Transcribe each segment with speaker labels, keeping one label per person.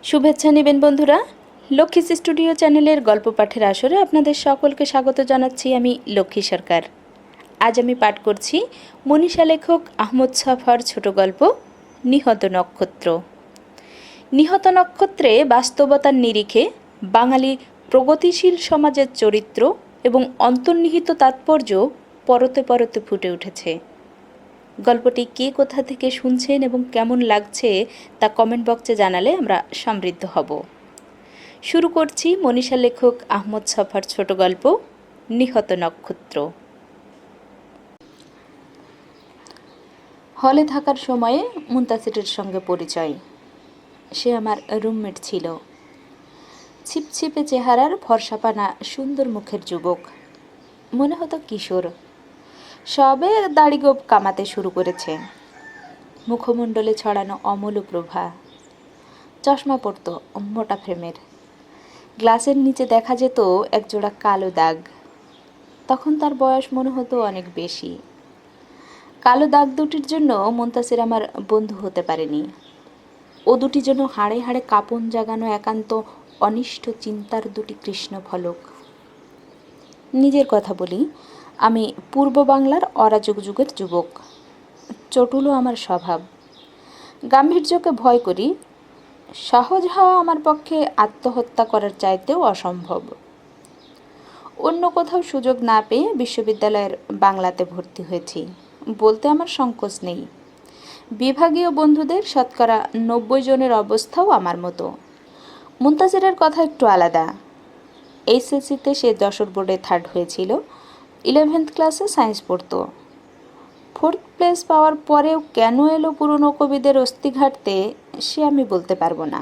Speaker 1: শুভেচ্ছা নেবেন বন্ধুরা। লক্ষ্মী স্টুডিও চ্যানেলের গল্প পাঠের আসরে আপনাদের সকলকে স্বাগত জানাচ্ছি। আমি লক্ষ্মী সরকার। আজ আমি পাঠ করছি মনীষা লেখক আহমদ ছফার ছোট গল্প নিহত নক্ষত্র। নিহত নক্ষত্রে বাস্তবতার নিরিখে বাঙালি প্রগতিশীল সমাজের চরিত্র এবং অন্তর্নিহিত তাৎপর্য পরতে পরতে ফুটে উঠেছে। গল্পটি কে কোথা থেকে শুনছেন এবং কেমন লাগছে তা কমেন্ট বক্সে জানালে আমরা সমৃদ্ধ হব। শুরু করছি মনীষা লেখক আহমদ ছফার ছোট গল্প নিহত নক্ষত্র। হলে থাকার সময়ে মুনতাসিরের সঙ্গে পরিচয়। সে আমার রুমমেট ছিল। ছিপছিপে চেহারার ফর্সাপানা সুন্দর মুখের যুবক, মনে হতো কিশোর। সবে দাড়িগোপ কামাতে শুরু করেছে। মুখমণ্ডলে ছড়ানো অমল প্রভা। চশমা পরত মোটা ফ্রেমের। গ্লাসের নিচে দেখা যেত একজোড়া কালো দাগ। তখন তার বয়স মনে হতো অনেক বেশি। কালো দাগ দুটির জন্য মুনতাসির আমার বন্ধু হতে পারেনি। ও দুটি যেন হাড়ে হাড়ে কাঁপন জাগানো একান্ত অনিষ্ট চিন্তার দুটি কৃষ্ণ ফলক। নিজের কথা বলি, আমি পূর্ব বাংলার অরাজক যুগের যুবক। চটুলো আমার স্বভাব। গাম্ভীর্যকে ভয় করি। সহজ হওয়া আমার পক্ষে আত্মহত্যা করার চাইতেও অসম্ভব। অন্য কোথাও সুযোগ না পেয়ে বিশ্ববিদ্যালয়ের বাংলাতে ভর্তি হয়েছি বলতে আমার সংকোচ নেই। বিভাগীয় বন্ধুদের শতকরা 90 জনের অবস্থাও আমার মতো। মুনতাসিরের কথা একটু আলাদা। এইচএসসিতে সে যশোর বোর্ডে 3rd হয়েছিল। 11th ক্লাসে সায়েন্স পড়তো। 4th প্লেস পাওয়ার পরেও কেন এলো পুরনো কবিদের অস্থি ঘাটতে সে আমি বলতে পারবো না।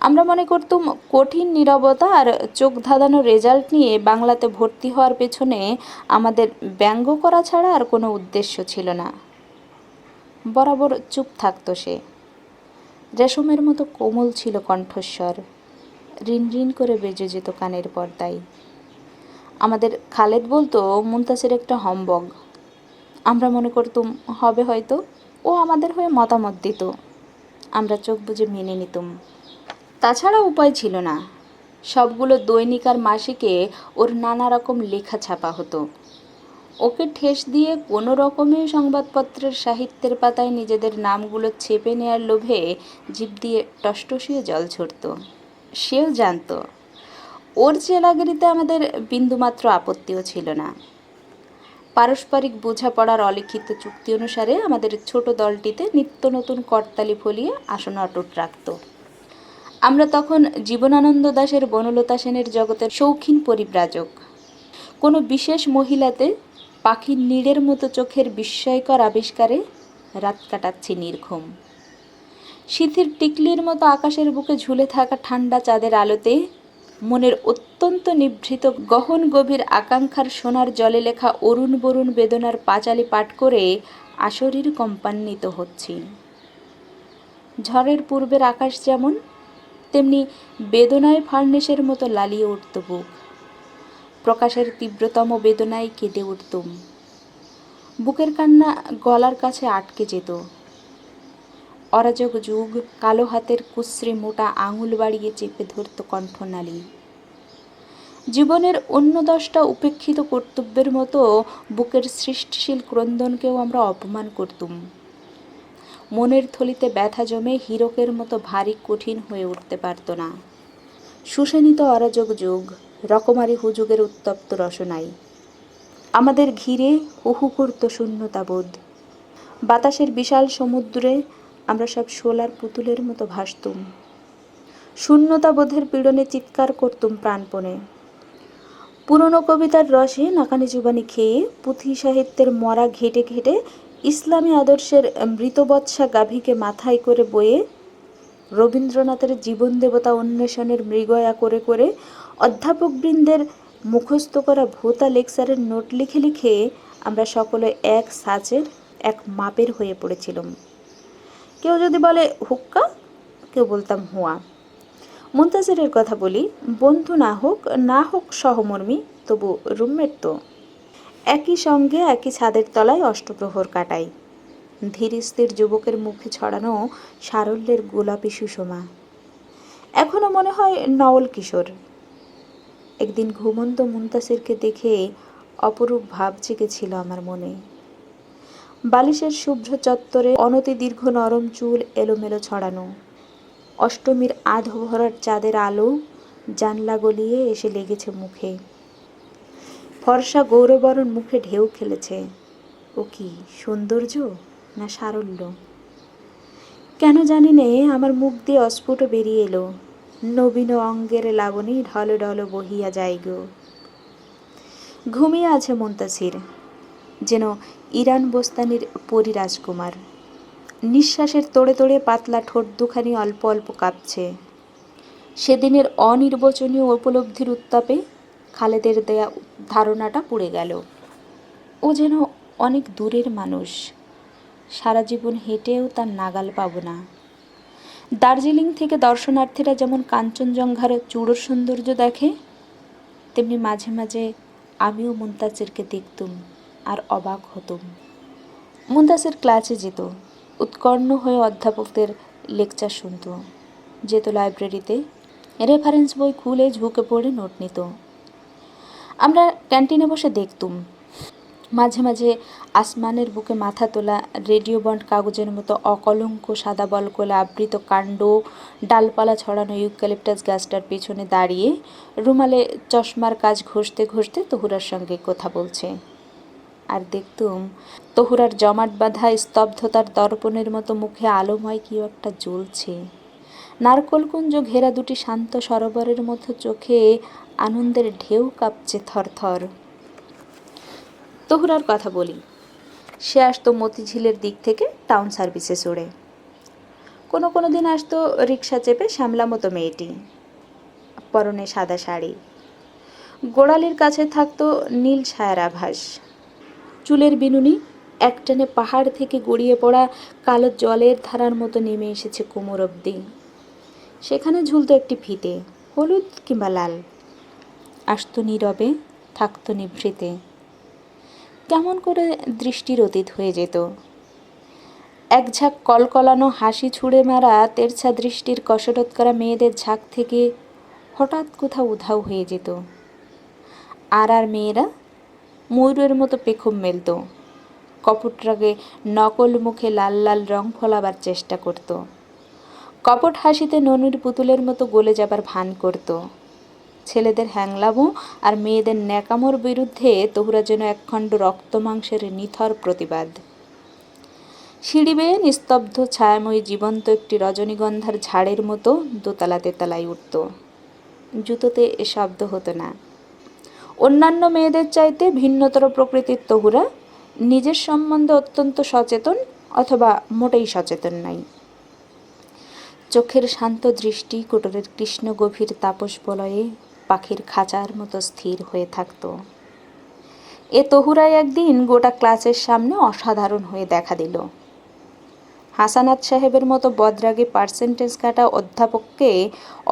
Speaker 1: আমরা মনে করতুম কঠিন নীরবতা আর চোখ ধাঁধানো রেজাল্ট নিয়ে বাংলাতে ভর্তি হওয়ার পেছনে আমাদের ব্যঙ্গ করা ছাড়া আর কোনো উদ্দেশ্য ছিল না। বরাবর চুপ থাকতো সে। রেশমের মতো কোমল ছিল কণ্ঠস্বর। রিন রিন করে বেজে যেত কানের পর্দায়। আমাদের খালেদ বলতো মুনতাসির একটা হম্বগ। আমরা মনে করতুম হবে হয়তো। ও আমাদের হয়ে মতামত দিত। আমরা চোখ বুজে মেনে নিতুম। তাছাড়া উপায় ছিল না। সবগুলো দৈনিক আর মাসিকে ওর নানা রকম লেখা ছাপা হতো। ওকে ঠেস দিয়ে কোনো রকমে সংবাদপত্রের সাহিত্যের পাতায় নিজেদের নামগুলো ছেপে নেয়ার লোভে জিভ দিয়ে টসটসিয়ে জল ঝরত। সেও জানত ওর জেলাগিরিতে আমাদের বিন্দুমাত্র আপত্তিও ছিল না। পারস্পরিক বোঝাপড়ার অলিখিত চুক্তি অনুসারে আমাদের ছোট দলটিতে নিত্য নতুন করতালি ফলিয়ে আসন অটুট রাখত। আমরা তখন জীবনানন্দ দাশের বনলতা সেনের জগতের শৌখিন পরিব্রাজক। কোনো বিশেষ মহিলাতে পাখির নীড়ের মতো চোখের বিস্ময়কর আবিষ্কারে রাত কাটাচ্ছি নির্ঘুম। সিথির টিকলির মতো আকাশের বুকে ঝুলে থাকা ঠান্ডা চাঁদের আলোতে মনের অত্যন্ত নিভৃত গহন গভীর আকাঙ্ক্ষার সোনার জলে লেখা অরুণ বরুণ বেদনার পাঁচালি পাঠ করে আশরীর কম্পান্বিত হচ্ছি। ঝড়ের পূর্বের আকাশ যেমন, তেমনি বেদনায় ফার্নেসের মতো লালিয়ে উঠত বুক। প্রকাশের তীব্রতম বেদনায় কেঁদে উঠতুম। বুকের কান্না গলার কাছে আটকে যেত। অরাজক যুগ কালো হাতের কুশ্রী মোটা আঙুল বাড়িয়ে চেপে ধরত কণ্ঠনালী। জীবনের অন্য 10টা উপেক্ষিত কর্তব্যের মতো বুকের সৃষ্টিশীল ক্রন্দনকেও আমরা অপমান করতুম। মনের থলিতে ব্যথা জমে হীরকের মতো ভারী কঠিন হয়ে উঠতে পারত না। সুসেনিত অরাজক যুগ, রকমারি হুজুগের উত্তপ্ত রসনায় আমাদের ঘিরে হুহু করত শূন্যতাবোধ। বাতাসের বিশাল সমুদ্রে আমরা সব শোলার পুতুলের মতো ভাসতুম। শূন্যতাবোধের পীড়নে চিৎকার করতুম প্রাণপণে। পুরনো কবিতার রসে নাকানি চুবানি খেয়ে পুঁথি সাহিত্যের মরা ঘেটে ঘেটে ইসলামী আদর্শের মৃতবৎসা গাভীকে মাথায় করে বয়ে রবীন্দ্রনাথের জীবন দেবতা অন্বেষণের মৃগয়া করে করে অধ্যাপকবৃন্দের মুখস্থ করা ভোতা লেকচারের নোট লিখে লিখে আমরা সকলে এক সাচের এক মাপের হয়ে পড়েছিলাম। কেউ যদি বলে হুক্কা, কেউ বলতাম হুয়া। মুনতাসিরের কথা বলি, বন্ধু না হোক সহমর্মী, তবু রুমমেট তো। একই সঙ্গে একই ছাদের তলায় অষ্টপ্রহর কাটাই। ধীর স্থির যুবকের মুখে ছড়ানো সারল্যের গোলাপি সুষমা। এখনো মনে হয় নওল কিশোর। একদিন ঘুমন্ত মুনতাসিরকে দেখে অপরূপ ভাব জেগেছিল আমার মনে। বালিশের শুভ্র চত্বরে অনতিদীর্ঘ নরম চুল এলোমেলো ছড়ানো, অষ্টমীর আধো ভরার চাঁদের আলো জানলা গলিয়ে এসে লেগেছে মুখে। ফর্সা গৌরবরণ মুখে ঢেউ খেলেছে। ও কি সৌন্দর্য না সারল্য? কেন জানি নে আমার মুখ দিয়ে অস্ফুট বেরিয়ে এলো, নবীন অঙ্গের লাবণী ঢল ঢল বহিয়া যায় গো। ঘুমিয়ে আছে মুনতাসির, যেন ইরান বোস্তানির পরী রাজকুমার। নিঃশ্বাসের তোড়ে তোড়ে পাতলা ঠোঁট দুখানি অল্প অল্প কাঁপছে। সেদিনের অনির্বচনীয় উপলব্ধির উত্তাপে খালেদের দেয়া ধারণাটা পুড়ে গেল। ও যেন অনেক দূরের মানুষ, সারা জীবন হেঁটেও তার নাগাল পাব না। দার্জিলিং থেকে দর্শনার্থীরা যেমন কাঞ্চনজঙ্ঘার চূড়োর সৌন্দর্য দেখে, তেমনি মাঝে মাঝে আমিও মুনতাসিরকে দেখতুম আর অবাক হতুম। মুনতাসির ক্লাসে যেত, উৎকর্ণ হয়ে অধ্যাপকদের লেকচার শুনত, যেত লাইব্রেরিতে, রেফারেন্স বই খুলে ঝুঁকে পড়ে নোট নিত। আমরা ক্যান্টিনে বসে দেখতুম। মাঝে মাঝে আসমানের বুকে মাথা তোলা রেডিও বন্ড কাগজের মতো অকলঙ্ক সাদা বলকলে আবৃত কাণ্ড ডালপালা ছড়ানো ইউক্যালিপটাস গাছটার পেছনে দাঁড়িয়ে রুমালে চশমার কাজ ঘষতে ঘষতে তহুরার সঙ্গে কথা বলছে। আর দেখতুম তহুরার জমাট বাঁধা স্তব্ধতার দর্পণের মতো মুখে আলোময় কি একটা জ্বলছে। নারকলকুঞ্জ ঘেরা দুটি শান্ত সরোবরের মতো চোখে আনন্দের ঢেউ কাঁপছে থরথর। তহুরার কথা বলি, সে আসতো মতিঝিলের দিক থেকে টাউন সার্ভিসে চড়ে। কোনো কোনো দিন আসতো রিক্সা চেপে শ্যামলা মতো মেয়েটি, পরনে সাদা শাড়ি, গোড়ালির কাছে থাকতো নীল ছায়ার আভাস। চুলের বিনুনি একটানে পাহাড় থেকে গড়িয়ে পড়া কালো জলের ধারার মতো নেমে এসেছে কোমর অবধি। সেখানে ঝুলতো একটি ফিতে, হলুদ কিংবা লাল। আসতো নীরবে, থাকতো নিভৃতে। কেমন করে দৃষ্টির অতীত হয়ে যেত। এক ঝাঁক কলকলানো হাসি ছুঁড়ে মারা তেরছা দৃষ্টির কসরত করা মেয়েদের ঝাঁক থেকে হঠাৎ কোথাও উধাও হয়ে যেত। আর মেয়েরা ময়ূরের মতো পেখম মেলত, কপট রাগে নকল মুখে লাল লাল রং ফলাবার চেষ্টা করত, কপট হাসিতে ননুর পুতুলের মতো গলে যাবার ভান করত। ছেলেদের হ্যাংলামো আর মেয়েদের ন্যাকামোর বিরুদ্ধে তহুরা যেন একখণ্ড রক্ত মাংসের নিথর প্রতিবাদ। সিঁড়ি বেয়ে নিস্তব্ধ ছায়াময়ী জীবন্ত একটি রজনীগন্ধার ঝাড়ের মতো দোতলা তেতলায় উঠত। জুতোতে এ শব্দ হতো না। অন্যান্য মেয়েদের চাইতে ভিন্নতর প্রকৃতির তহুরা নিজের সম্বন্ধে অত্যন্ত সচেতন, অথবা মোটেই সচেতন নাই। চোখের শান্ত দৃষ্টি কোটরের কৃষ্ণ গভীর তাপস বলয়ে পাখির খাঁচার মতো স্থির হয়ে থাকত। এ তহুরাই একদিন গোটা ক্লাসের সামনে অসাধারণ হয়ে দেখা দিল। হাসানাত সাহেবের মতো বদরাগী পার্সেন্টেজ কাটা অধ্যাপককে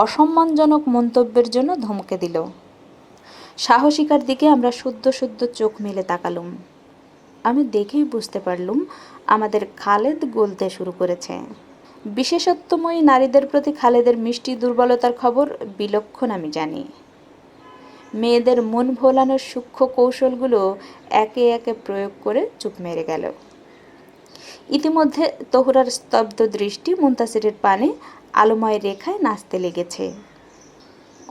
Speaker 1: অসম্মানজনক মন্তব্যের জন্য ধমকে দিল। সাহসিকার দিকে আমরা শুদ্ধ শুদ্ধ চোখ মেলে তাকালুম। আমি দেখেই বুঝতে পারলুম আমাদের খালেদ গলতে শুরু করেছে। বিশেষত্বময়ী নারীদের প্রতি খালেদের মিষ্টি দুর্বলতার খবর বিলক্ষণ আমি জানি। মেয়েদের মন ভোলানোর সূক্ষ্ম কৌশলগুলো একে একে প্রয়োগ করে চুপ মেরে গেল। ইতিমধ্যে তহুরার স্তব্ধ দৃষ্টি মুনতাসিরের পানে আলোময় রেখায় নাচতে লেগেছে।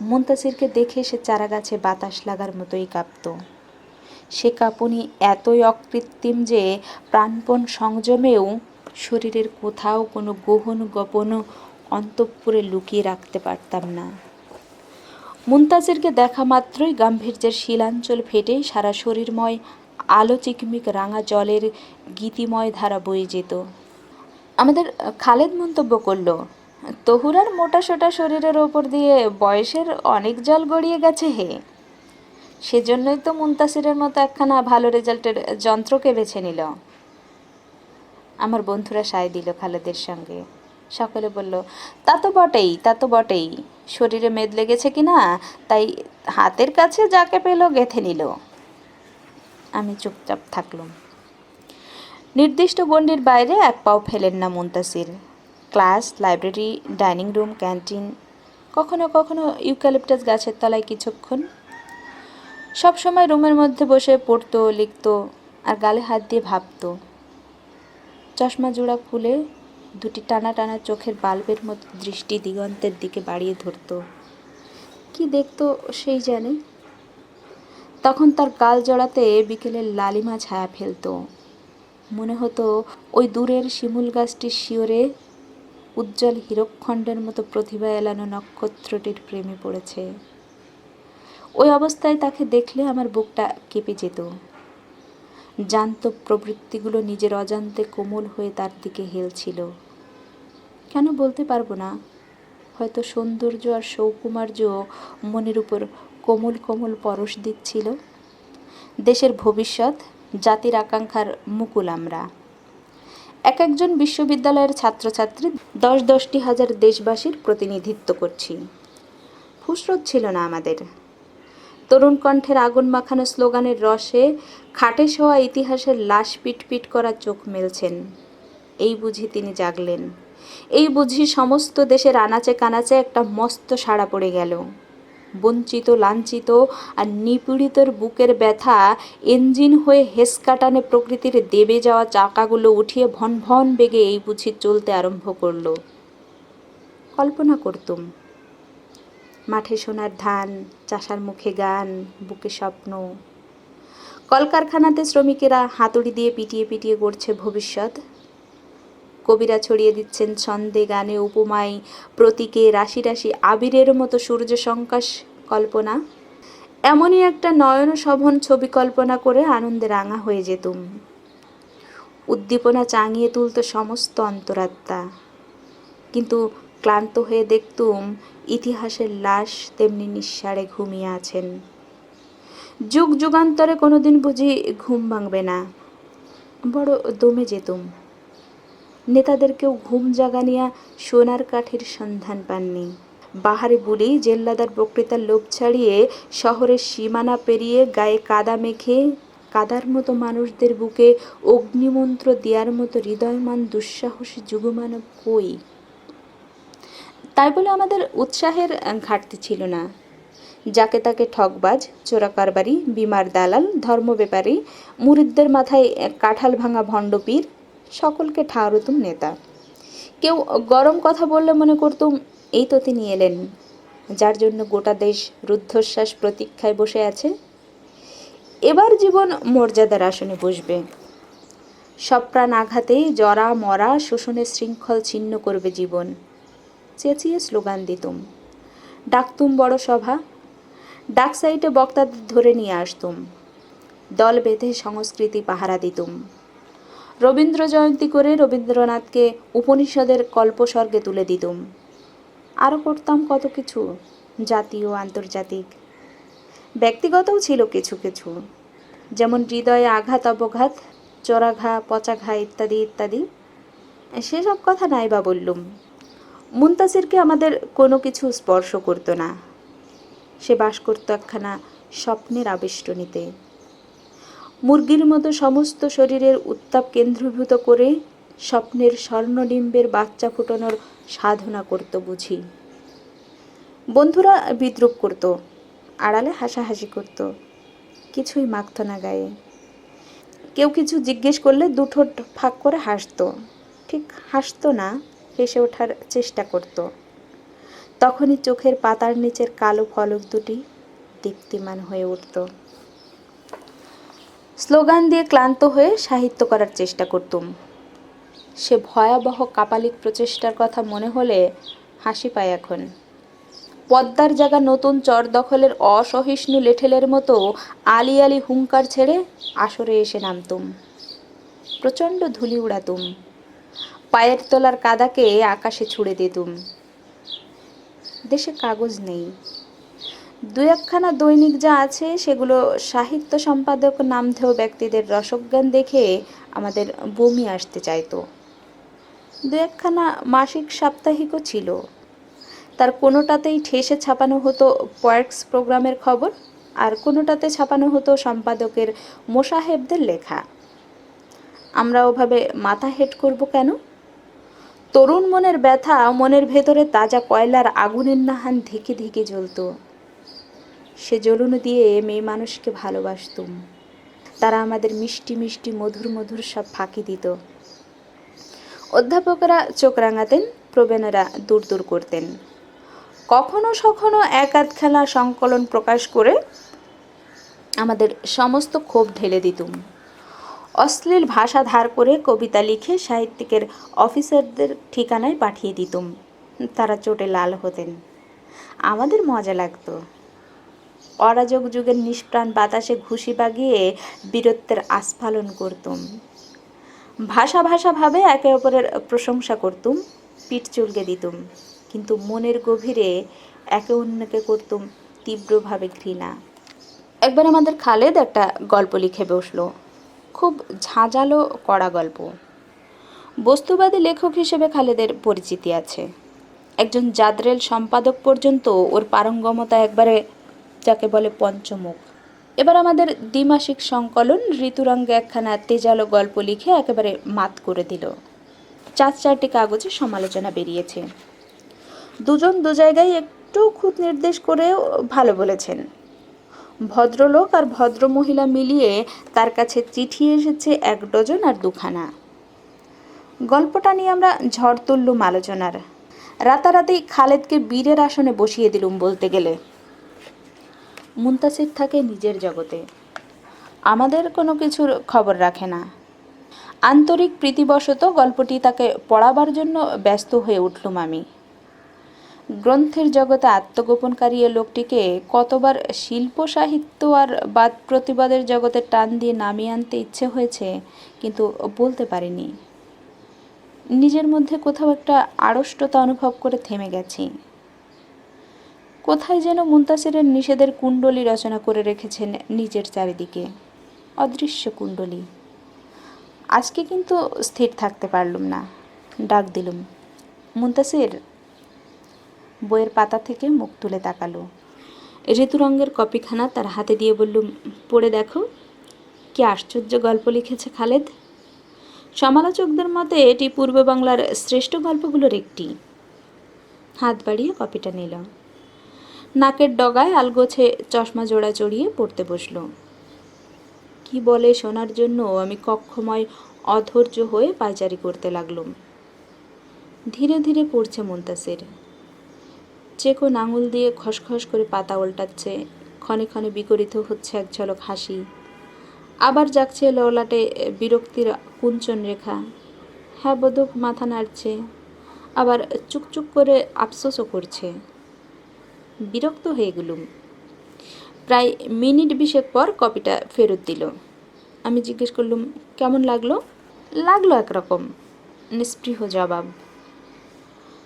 Speaker 1: মুনতাসিরকে দেখে সে চারাগাছে বাতাস লাগার মতোই কাঁপত। সে কাঁপুনি এতই অকৃত্রিম যে প্রাণপণ সংযমেও শরীরের কোথাও কোনো গহন গোপন অন্তঃপুরে লুকিয়ে রাখতে পারতাম না। মুনতাসিরকে দেখা মাত্রই গাম্ভীর্যের শিলাঞ্চল ফেটে সারা শরীরময় আলো চিকমিক রাঙা জলের গীতিময় ধারা বয়ে যেত। আমাদের খালেদ মন্তব্য করল, তহুরার মোটাসোটা শরীরের ওপর দিয়ে বয়সের অনেক জল গড়িয়ে গেছে হে। সেজন্যই তো মুনতাসিরের মতো একখানা ভালো রেজাল্টের যন্ত্রকে বেছে নিল। আমার বন্ধুরা সায় দিল খালেদের সঙ্গে। সকলে বলল, তা তো বটেই, তা তো বটেই। শরীরে মেদ লেগেছে কি না, তাই হাতের কাছে যাকে পেল গেঁথে নিল। আমি চুপচাপ থাকলুম। নির্দিষ্ট গণ্ডির বাইরে এক পাও ফেলেন না Muntasir. Class, library, dining room, canteen কখনো কখনো ইউক্যালিপটাস গাছের তলায় কিছুক্ষণ। সব সময় রুমের মধ্যে বসে পড়তো, লিখতো আর গালে হাত দিয়ে ভাবতো। চশমা জোড়া খুলে দুটি টানা টানা চোখের বাল্বের মতো দৃষ্টি দিগন্তের দিকে বাড়িয়ে ধরতো। কি দেখতো সেই জানে। তখন তার গাল জড়াতে বিকেলের লালিমা ছায়া ফেলতো। মনে হতো ওই দূরের শিমুল গাছটির শিওরে উজ্জ্বল হীরকখণ্ডের মতো প্রতিভা এলানো নক্ষত্রটির প্রেমে পড়েছে। ওই অবস্থায় তাকে দেখলে আমার বুকটা কেঁপে যেত। জান্ত প্রবৃত্তিগুলো নিজের অজান্তে কোমল হয়ে তার দিকে হেলছিল। কেন বলতে পারবো না, হয়তো সৌন্দর্য আর সৌকুমার্য মনের উপর কোমল কোমল পরশ দিচ্ছিল। দেশের ভবিষ্যৎ, জাতির আকাঙ্ক্ষার মুকুল আমরা। এক একজন বিশ্ববিদ্যালয়ের ছাত্রছাত্রী 10-10টি হাজার দেশবাসীর প্রতিনিধিত্ব করছি। ফুসরত ছিল না আমাদের। তরুণ কণ্ঠের আগুন মাখানো স্লোগানের রসে খাটে শোয়া ইতিহাসের লাশ পিটপিট করা চোখ মেলছেন। এই বুঝি তিনি জাগলেন। এই বুঝি সমস্ত দেশের আনাচে কানাচে একটা মস্ত সাড়া পড়ে গেল। বঞ্চিত, লাঞ্ছিত আর নিপীড়িতর বুকের ব্যথা ইঞ্জিন হয়ে হেসকাটানে প্রকৃতির দেবে যাওয়া চাকাগুলো উঠিয়ে ভন ভন বেগে এই বুঝি চলতে আরম্ভ করল। কল্পনা করতুম মাঠে সোনার ধান, চাষার মুখে গান, বুকে স্বপ্ন। কলকারখানাতে শ্রমিকেরা হাতুড়ি দিয়ে পিটিয়ে পিটিয়ে গড়ছে ভবিষ্যৎ। কবিরা ছড়িয়ে দিচ্ছেন ছন্দে, গানে, উপমায়, প্রতীকে রাশি রাশি আবিরের মতো সূর্য সংকাশ কল্পনা। এমনই একটা নয়ন শোভন ছবি কল্পনা করে আনন্দে রাঙা হয়ে যেতুম। উদ্দীপনা চাঙিয়ে তুলত সমস্ত অন্তরাত্মা। কিন্তু ক্লান্ত হয়ে দেখতুম ইতিহাসের লাশ তেমনি নিঃসাড়ে ঘুমিয়ে আছেন। যুগ যুগান্তরে কোনোদিন বুঝি ঘুম ভাঙবে না। বড় দমে যেতুম। নেতাদেরকেও ঘুম জাগানিয়া সোনার কাঠের সন্ধান পাননি। বাহারে বুলি জেল্লাদার বক্তৃতার লোভ ছাড়িয়ে শহরের সীমানা পেরিয়ে গায়ে কাদা মেখে কাদার মতো মানুষদের বুকে অগ্নিমন্ত্র দেওয়ার মতো হৃদয়মান দুঃসাহসী যুগমানব কই? তাই বলে আমাদের উৎসাহের ঘাটতি ছিল না। যাকে তাকে ঠকবাজ, চোরাকারবারি, বিমার দালাল, ধর্মব্যাপারী, মুরিদদের মাথায় কাঁঠাল ভাঙা ভণ্ডপীর সকলকে ঠাউরতুম নেতা। কেউ গরম কথা বললে মনে করতুম এই তো তিনি এলেন, যার জন্য গোটা দেশ রুদ্ধশ্বাস প্রতীক্ষায় বসে আছে। এবার জীবন মর্যাদার আসনে বসবে। সব প্রাণ আঘাতে জরা মরা শোষণের শৃঙ্খল ছিন্ন করবে জীবন। চেঁচিয়ে স্লোগান দিতুম, ডাকতুম বড় সভা, ডাক সাইটে বক্তাদের ধরে নিয়ে আসতুম, দল বেঁধে সংস্কৃতি পাহারা দিতুম। রবীন্দ্র জয়ন্তী করে রবীন্দ্রনাথকে উপনিষদের কল্পস্বর্গে তুলে দিতুম। আরও করতাম কত কিছু, জাতীয় আন্তর্জাতিক। ব্যক্তিগতও ছিল কিছু কিছু, যেমন হৃদয়ে আঘাত অবঘাত, চোরাঘা, পচাঘা ইত্যাদি ইত্যাদি। সেসব কথা নাই বা বললুম। মুনতাসিরকে আমাদের কোনো কিছু স্পর্শ করতো না। সে বাস করতো একখানা স্বপ্নের আবেষ্টনীতে। মুরগির মতো সমস্ত শরীরের উত্তাপ কেন্দ্রীভূত করে স্বপ্নের স্বর্ণডিম্বের বাচ্চা ফুটানোর সাধনা করত বুঝি। বন্ধুরা বিদ্রূপ করত, আড়ালে হাসাহাসি করত, কিছুই মাখত না গায়ে। কেউ কিছু জিজ্ঞেস করলে দুঠোঁট ফাঁক করে হাসত। ঠিক হাসত না, হেসে ওঠার চেষ্টা করত। তখনই চোখের পাতার নিচের কালো ফলক দুটি দীপ্তিমান হয়ে উঠত। স্লোগান দিয়ে ক্লান্ত হয়ে সাহিত্য করার চেষ্টা করতুম। সে ভয়াবহ কাপালিক প্রচেষ্টার কথা মনে হলে হাসি পায় এখন। পদ্মার জায়গা নতুন চর দখলের অসহিষ্ণু লেঠেলের মতো আলি আলি হুঙ্কার ছেড়ে আসরে এসে নামতুম। প্রচণ্ড ধুলি উড়াতুম, পায়ের তলার কাদাকে আকাশে ছুড়ে দিতুম। দেশে কাগজ নেই। দু একখানা দৈনিক যা আছে সেগুলো সাহিত্য সম্পাদক নামধেয় ব্যক্তিদের রসজ্ঞান দেখে আমাদের বমি আসতে চাইতো। দু একখানা মাসিক সাপ্তাহিকও ছিল, তার কোনোটাতেই ঠেসে ছাপানো হতো পয়েটস প্রোগ্রামের খবর, আর কোনোটাতে ছাপানো হতো সম্পাদকের মোসাহেবদের লেখা। আমরা ওভাবে মাথা হেট করব কেন? তরুণ মনের ব্যথা মনের ভেতরে তাজা কয়লার আগুনের নাহান ধিকে ধিকে জ্বলত। সে জ্বলুন দিয়ে মেয়ে মানুষকে ভালোবাসতুম। তারা আমাদের মিষ্টি মিষ্টি মধুর মধুর সব ফাঁকি দিত। অধ্যাপকেরা চোখ রাঙাতেন, প্রবীণেরা দূর দূর করতেন। কখনো সখনো এক আধ খেলা সংকলন প্রকাশ করে আমাদের সমস্ত ক্ষোভ ঢেলে দিতুম। অশ্লীল ভাষা ধার করে কবিতা লিখে সাহিত্যিকের অফিসারদের ঠিকানায় পাঠিয়ে দিতুম। তারা চোটে লাল হতেন। আমাদের মজা লাগতো। অরাজক যুগের নিষ্প্রাণ বাতাসে ঘুষি বাগিয়ে বীরত্বের আস্ফালন করতুম। ভাষা ভাষাভাবে একে অপরের প্রশংসা করতুম, পিঠ চুলকে দিতুম, কিন্তু মনের গভীরে একে অন্যকে করতুম তীব্রভাবে ঘৃণা। একবার আমাদের খালেদ একটা গল্প লিখে বসলো, খুব ঝাঁঝালো কড়া গল্প। বস্তুবাদী লেখক হিসেবে খালেদের পরিচিতি আছে। একজন জাদরেল সম্পাদক পর্যন্ত ওর পারঙ্গমতা একবারে যাকে বলে পঞ্চমুখ। এবার আমাদের দ্বিমাসিক সংকলন ঋতুরঙ্গে একখানা তেজালো গল্প লিখে একেবারে মাত করে দিল। 4-4টি কাগজে সমালোচনা বেরিয়েছে। দুজন দু জায়গায় একটু খুঁত নির্দেশ করেও ভালো বলেছেন। ভদ্রলোক আর ভদ্রমহিলা মিলিয়ে তার কাছে চিঠি এসেছে 1 ডজন আর 2খানা। গল্পটা নিয়ে আমরা ঝড় তুললুম আলোচনার। রাতারাতি খালেদকে বীরের আসনে বসিয়ে দিলুম বলতে গেলে। মুনতাসির থাকে নিজের জগতে, আমাদের কোনো কিছুর খবর রাখে না। আন্তরিক প্রীতিবশত গল্পটি তাকে পড়াবার জন্য ব্যস্ত হয়ে উঠলুম আমি। গ্রন্থের জগতে আত্মগোপনকারী এ লোকটিকে কতবার শিল্প সাহিত্য আর বাদ প্রতিবাদের জগতে টান দিয়ে নামিয়ে আনতে ইচ্ছে হয়েছে, কিন্তু বলতে পারিনি। নিজের মধ্যে কোথাও একটা আড়ষ্টতা অনুভব করে থেমে গেছি। কোথায় যেন মুনতাসিরের নিষেধের কুণ্ডলী রচনা করে রেখেছেন নিজের চারিদিকে, অদৃশ্য কুণ্ডলী। আজকে কিন্তু স্থির থাকতে পারলুম না। ডাক দিলুম, মুনতাসির। বইয়ের পাতা থেকে মুখ তুলে তাকালো। ঋতুরঙ্গের কপিখানা তার হাতে দিয়ে বললুম, পড়ে দেখো, কি আশ্চর্য গল্প লিখেছে খালেদ। সমালোচকদের মতে এটি পূর্ব বাংলার শ্রেষ্ঠ গল্পগুলোর একটি। হাত বাড়িয়ে কপিটা নিল। নাকের ডগায় আলগোছে চশমা জোড়া চড়িয়ে পড়তে বসল। কি বলে শোনার জন্য আমি কক্ষময় অধৈর্য হয়ে পায়চারি করতে লাগলুম। ধীরে ধীরে পড়ছে মুনতাসির। চেকো আঙুল দিয়ে খসখস করে পাতা উল্টাচ্ছে, ক্ষণে ক্ষণে বিকরিত হচ্ছে এক ঝলক হাসি, আবার জাগছে ললাটে বিরক্তির কুঞ্চন রেখা। হ্যাঁ বোধক মাথা নাড়ছে, আবার চুকচুক করে আফসোসও করছে। বিরক্ত হয়ে গেলুম। প্রায় মিনিট 20 পর কপিটা ফেরত দিল। আমি জিজ্ঞেস করলুম, কেমন লাগলো? লাগলো একরকম, নিস্পৃহ জবাব।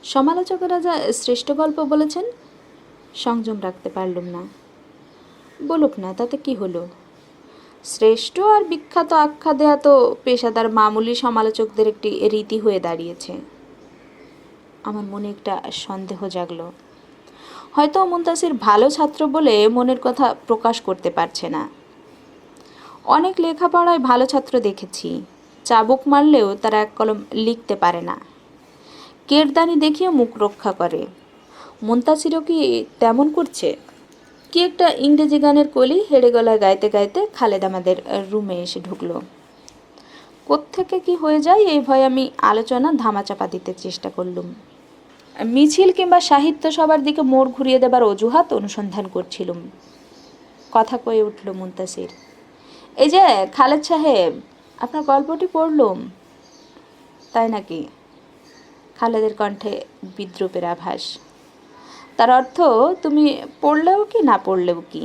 Speaker 1: সমালোচকেরা যা শ্রেষ্ঠ গল্প বলেছেন, সংযম রাখতে পারলুম না। বলুক না, তাতে কি হলো? শ্রেষ্ঠ আর বিখ্যাত আখ্যা দেয়া তো পেশাদার মামুলি সমালোচকদের একটি রীতি হয়ে দাঁড়িয়েছে। আমার মনে একটা সন্দেহ জাগলো। হয়তো মুনতাসির ভালো ছাত্র বলে মনের কথা প্রকাশ করতে পারছে না। অনেক লেখাপড়ায় ভালো ছাত্র দেখেছি, চাবুক মারলেও তারা এক কলম লিখতে পারে না, কেরদানি দেখিয়ে মুখ রক্ষা করে। মুনতাসিরও কি তেমন করছে? কি একটা ইংরেজি গানের কলি হেড়ে গলায় গাইতে গাইতে খালেদ আমাদের রুমে এসে ঢুকলো। কোত্থেকে কি হয়ে যায় এই ভয়ে আমি আলোচনা ধামাচাপা দিতে চেষ্টা করলুম। মিছিল কিংবা সাহিত্য সবার দিকে মোড় ঘুরিয়ে দেবার অজুহাত অনুসন্ধান করছিলুম। কথা কয়ে উঠল মুনতাসির, এই যে খালেদ সাহেব, আপনার গল্পটি পড়লুম। তাই নাকি? খালেদের কণ্ঠে বিদ্রুপের আভাস। তার অর্থ তুমি পড়লেও কি না পড়লেও কি,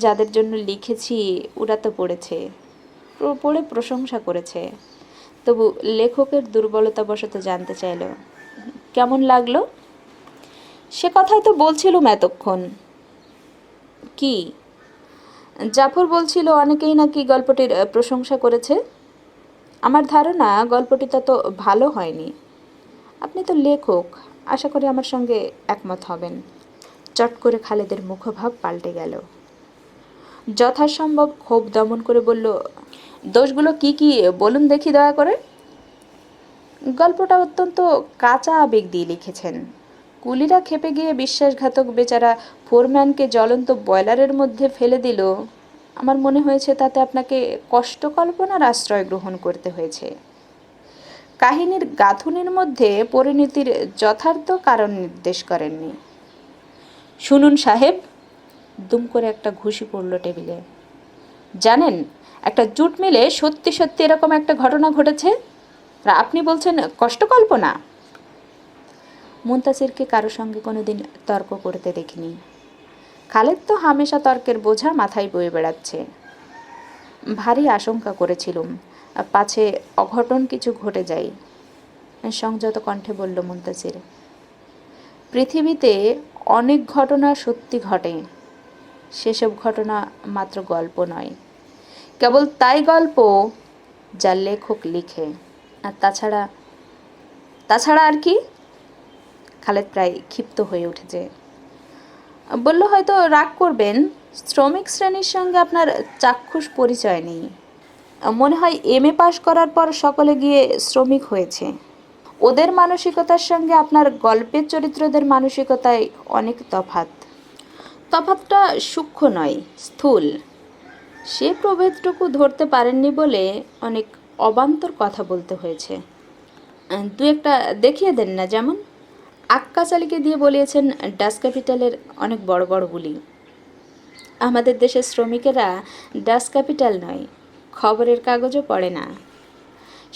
Speaker 1: যাদের জন্য লিখেছি ওরা তো পড়েছে, পড়ে প্রশংসা করেছে। তবু লেখকের দুর্বলতাবশত জানতে চাইল, কেমন লাগলো? সে কথাই তো বলছিলুম এতক্ষণ। কি? জাফর বলছিল অনেকেই নাকি গল্পটির প্রশংসা করেছে। আমার ধারণা গল্পটি তত ভালো হয়নি। আপনি তো লেখক, আশা করি আমার সঙ্গে একমত হবেন। চট করে খালেদের মুখভাব পাল্টে গেল। যথাসম্ভব ক্ষোভ দমন করে বলল, দোষগুলো কি কি বলুন দেখি দয়া করে। গল্পটা অত্যন্ত কাঁচা আবেগ দিয়ে লিখেছেন। কুলিরা খেপে গিয়ে বিশ্বাসঘাতক বেচারা ফোরম্যানকে জ্বলন্ত বয়লারের মধ্যে ফেলে দিল। আমার মনে হয়েছে তাতে আপনাকে কষ্ট কল্পনার আশ্রয় গ্রহণ করতে হয়েছে। কাহিনীর গাঁথুনির মধ্যে পরিণতির যথার্থ কারণ নির্দেশ করেননি। শুনুন সাহেব, দুম করে একটা ঘুষি পড়ল টেবিলে। জানেন, একটা জুট মিলে সত্যি সত্যি এরকম একটা ঘটনা ঘটেছে, আর আপনি বলছেন কষ্টকল্পনা। মুনতাসিরকে কারো সঙ্গে কোনোদিন তর্ক করতে দেখিনি। খালেদ তো হামেশা তর্কের বোঝা মাথায় বয়ে বেড়াচ্ছে। ভারী আশঙ্কা করেছিলুম পাছে অঘটন কিছু ঘটে যায়। সংযত কণ্ঠে বলল মুনতাসির, পৃথিবীতে অনেক ঘটনা সত্যি ঘটে, সেসব ঘটনা মাত্র গল্প নয়, কেবল তাই গল্প যা লেখক লিখে। আর তাছাড়া আর কি? খালেদ প্রায় ক্ষিপ্ত হয়ে উঠেছে। বলল, হয়তো রাগ করবেন, শ্রমিক শ্রেণীর সঙ্গে আপনার চাক্ষুষ পরিচয় নেই। মনে হয় এমএ পাশ করার পর সকলে গিয়ে শ্রমিক হয়েছে। ওদের মানসিকতার সঙ্গে আপনার গল্পের চরিত্রদের মানসিকতায় অনেক তফাৎ। তফাৎটা সূক্ষ্ম নয়, স্থূল। সে প্রভেদটুকু ধরতে পারেননি বলে অনেক অবান্তর কথা বলতে হয়েছে। দু একটা দেখিয়ে দেন না। যেমন আক্কাস আলীকে দিয়ে বলিয়েছেন ডাস ক্যাপিটালের অনেক বড় বড় গুলি। আমাদের দেশের শ্রমিকেরা ডাস ক্যাপিটাল নয়, খবরের কাগজও পড়ে না।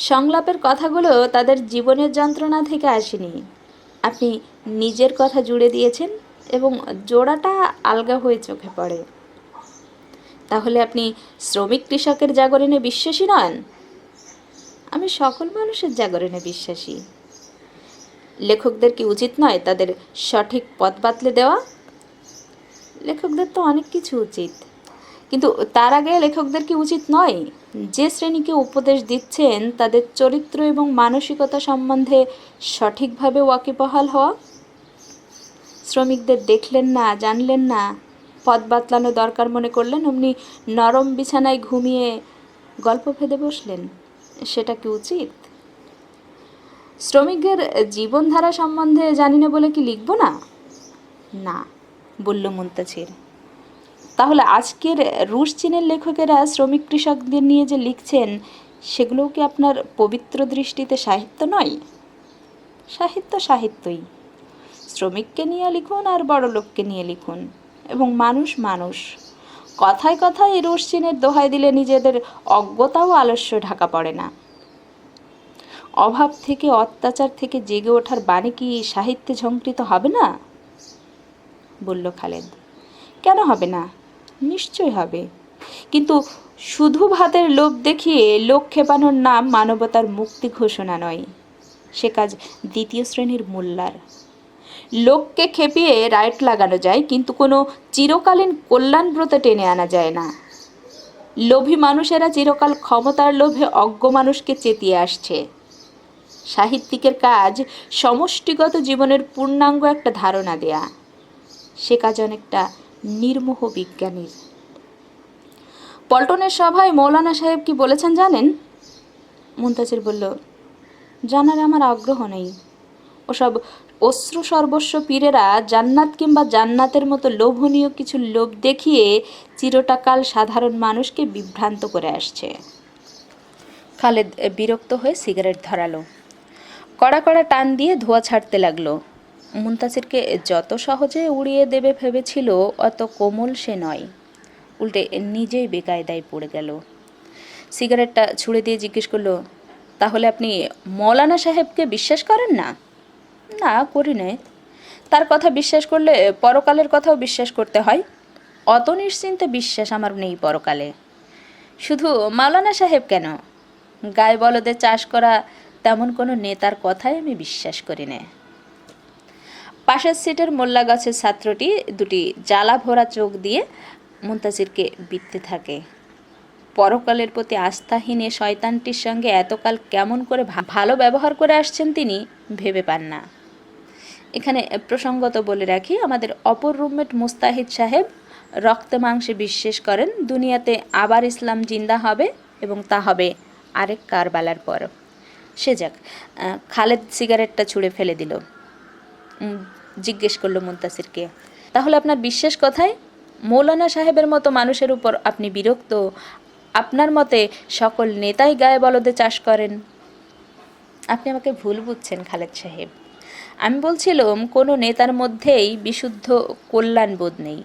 Speaker 1: সংলাপের কথাগুলো তাদের জীবনের যন্ত্রণা থেকে আসেনি। আপনি নিজের কথা জুড়ে দিয়েছেন এবং জোড়াটা আলগা হয়ে চোখে পড়ে। তাহলে আপনি শ্রমিক কৃষকের জাগরণে বিশ্বাসী নন? আমি সকল মানুষের জাগরণে বিশ্বাসী। লেখকদের কি উচিত নয় তাদের সঠিক পথ বাতলে দেওয়া? লেখকদের তো অনেক কিছু উচিত, কিন্তু তার আগে লেখকদের কি উচিত নয় যে শ্রেণীকে উপদেশ দিচ্ছেন তাদের চরিত্র এবং মানসিকতা সম্বন্ধে সঠিকভাবে ওয়াকিবহাল হওয়া? শ্রমিকদের দেখলেন না, জানলেন না, পথ বাতলানো দরকার মনে করলেন, অমনি নরম বিছানায় ঘুমিয়ে গল্প ফেঁদে বসলেন। সেটা কি উচিত? শ্রমিকদের জীবনধারা সম্বন্ধে জানি না বলে কি লিখব না? না, বলল মুনতাসির। তাহলে আজকের রুশ চীনের লেখকেরা শ্রমিক কৃষকদের নিয়ে যে লিখছেন সেগুলোও কি আপনার পবিত্র দৃষ্টিতে সাহিত্য নয়? সাহিত্য সাহিত্যই। শ্রমিককে নিয়ে লিখুন আর বড়লোককে নিয়ে লিখুন, এবং মানুষ মানুষ। কথায় কথায় রুশ চীনের দোহাই দিলে নিজেদের অজ্ঞতা ও আলস্য ঢাকা পড়ে না। অভাব থেকে, অত্যাচার থেকে জেগে ওঠার বাণী কি সাহিত্যে ঝঙ্কৃত হবে না? বলল খালেদ। কেন হবে না? নিশ্চয় হবে, কিন্তু শুধু ভাতের লোভ দেখিয়ে লোক খেপানোর নাম মানবতার মুক্তি ঘোষণা নয়। সে কাজ দ্বিতীয় শ্রেণীর মোল্লার। লোককে খেপিয়ে রাইট লাগানো যায়, কিন্তু কোনো চিরকালীন কল্যাণব্রতে টেনে আনা যায় না। লোভী মানুষেরা চিরকাল ক্ষমতার লোভে অজ্ঞ মানুষকে চেতিয়ে আসছে। সাহিত্যিকের কাজ সমষ্টিগত জীবনের পূর্ণাঙ্গ একটা ধারণা দেয়া। সে কাজ অনেকটা নির্মোহ বিজ্ঞানীর। পল্টনের সভায় মৌলানা সাহেব কি বলেছেন জানেন? মুনতাসির বলল, জানার আমার আগ্রহ নেই। ওসব অশ্রু সর্বস্ব পীরেরা জান্নাত কিংবা জান্নাতের মতো লোভনীয় কিছু লোভ দেখিয়ে চিরটাকাল সাধারণ মানুষকে বিভ্রান্ত করে আসছে। খালেদ বিরক্ত হয়ে সিগারেট ধরালো। কড়া কড়া টান দিয়ে ধোঁয়া ছাড়তে লাগলো। মুনতাসিরকে যত সহজে উড়িয়ে দেবে ভেবেছিল অত কোমল সে নয়। উল্টে নিজেই বেকায়দায় পড়ে গেল। সিগারেটটা ছুঁড়ে দিয়ে জিজ্ঞেস করলো, তাহলে আপনি মৌলানা সাহেবকে বিশ্বাস করেন না? না, করি নে। তার কথা বিশ্বাস করলে পরকালের কথাও বিশ্বাস করতে হয়। অত নিশ্চিন্তে বিশ্বাস আমার নেই পরকালে। শুধু মৌলানা সাহেব কেন, গায়ে বলদে চাষ করা তেমন কোনো নেতার কথাই আমি বিশ্বাস করি না। পাশের সিটের মোল্লা গাছের ছাত্রটি দুটি জ্বালা ভরা চোখ দিয়ে মুনতাসিরকে বিঁধতে থাকে। পরকালের প্রতি আস্থাহীন এ শয়তানটির সঙ্গে এতকাল কেমন করে ভালো ব্যবহার করে আসছেন তিনি ভেবে পান না। এখানে প্রসঙ্গত বলে রাখি, আমাদের অপর রুমমেট মুস্তাহিদ সাহেব রক্তে মাংসে বিশ্বাস করেন দুনিয়াতে আবার ইসলাম জিন্দা হবে, এবং তা হবে আরেক কারবালার পর। সে যাক, খালেদ সিগারেটটা ছুঁড়ে ফেলে দিল। জিজ্ঞেস করলো মুন্তাসিরকে, তাহলে আপনার বিশ্বাস কোথায়? মৌলানা সাহেবের মতো মানুষের উপর আপনি বিরক্ত? আপনার মতে সকল নেতাই গায়ে বলদে চাষ করেন? আপনি আমাকে ভুল বুঝছেন খালেদ সাহেব। আমি বলছিলাম কোনো নেতার মধ্যেই বিশুদ্ধ কল্যাণবোধ নেই।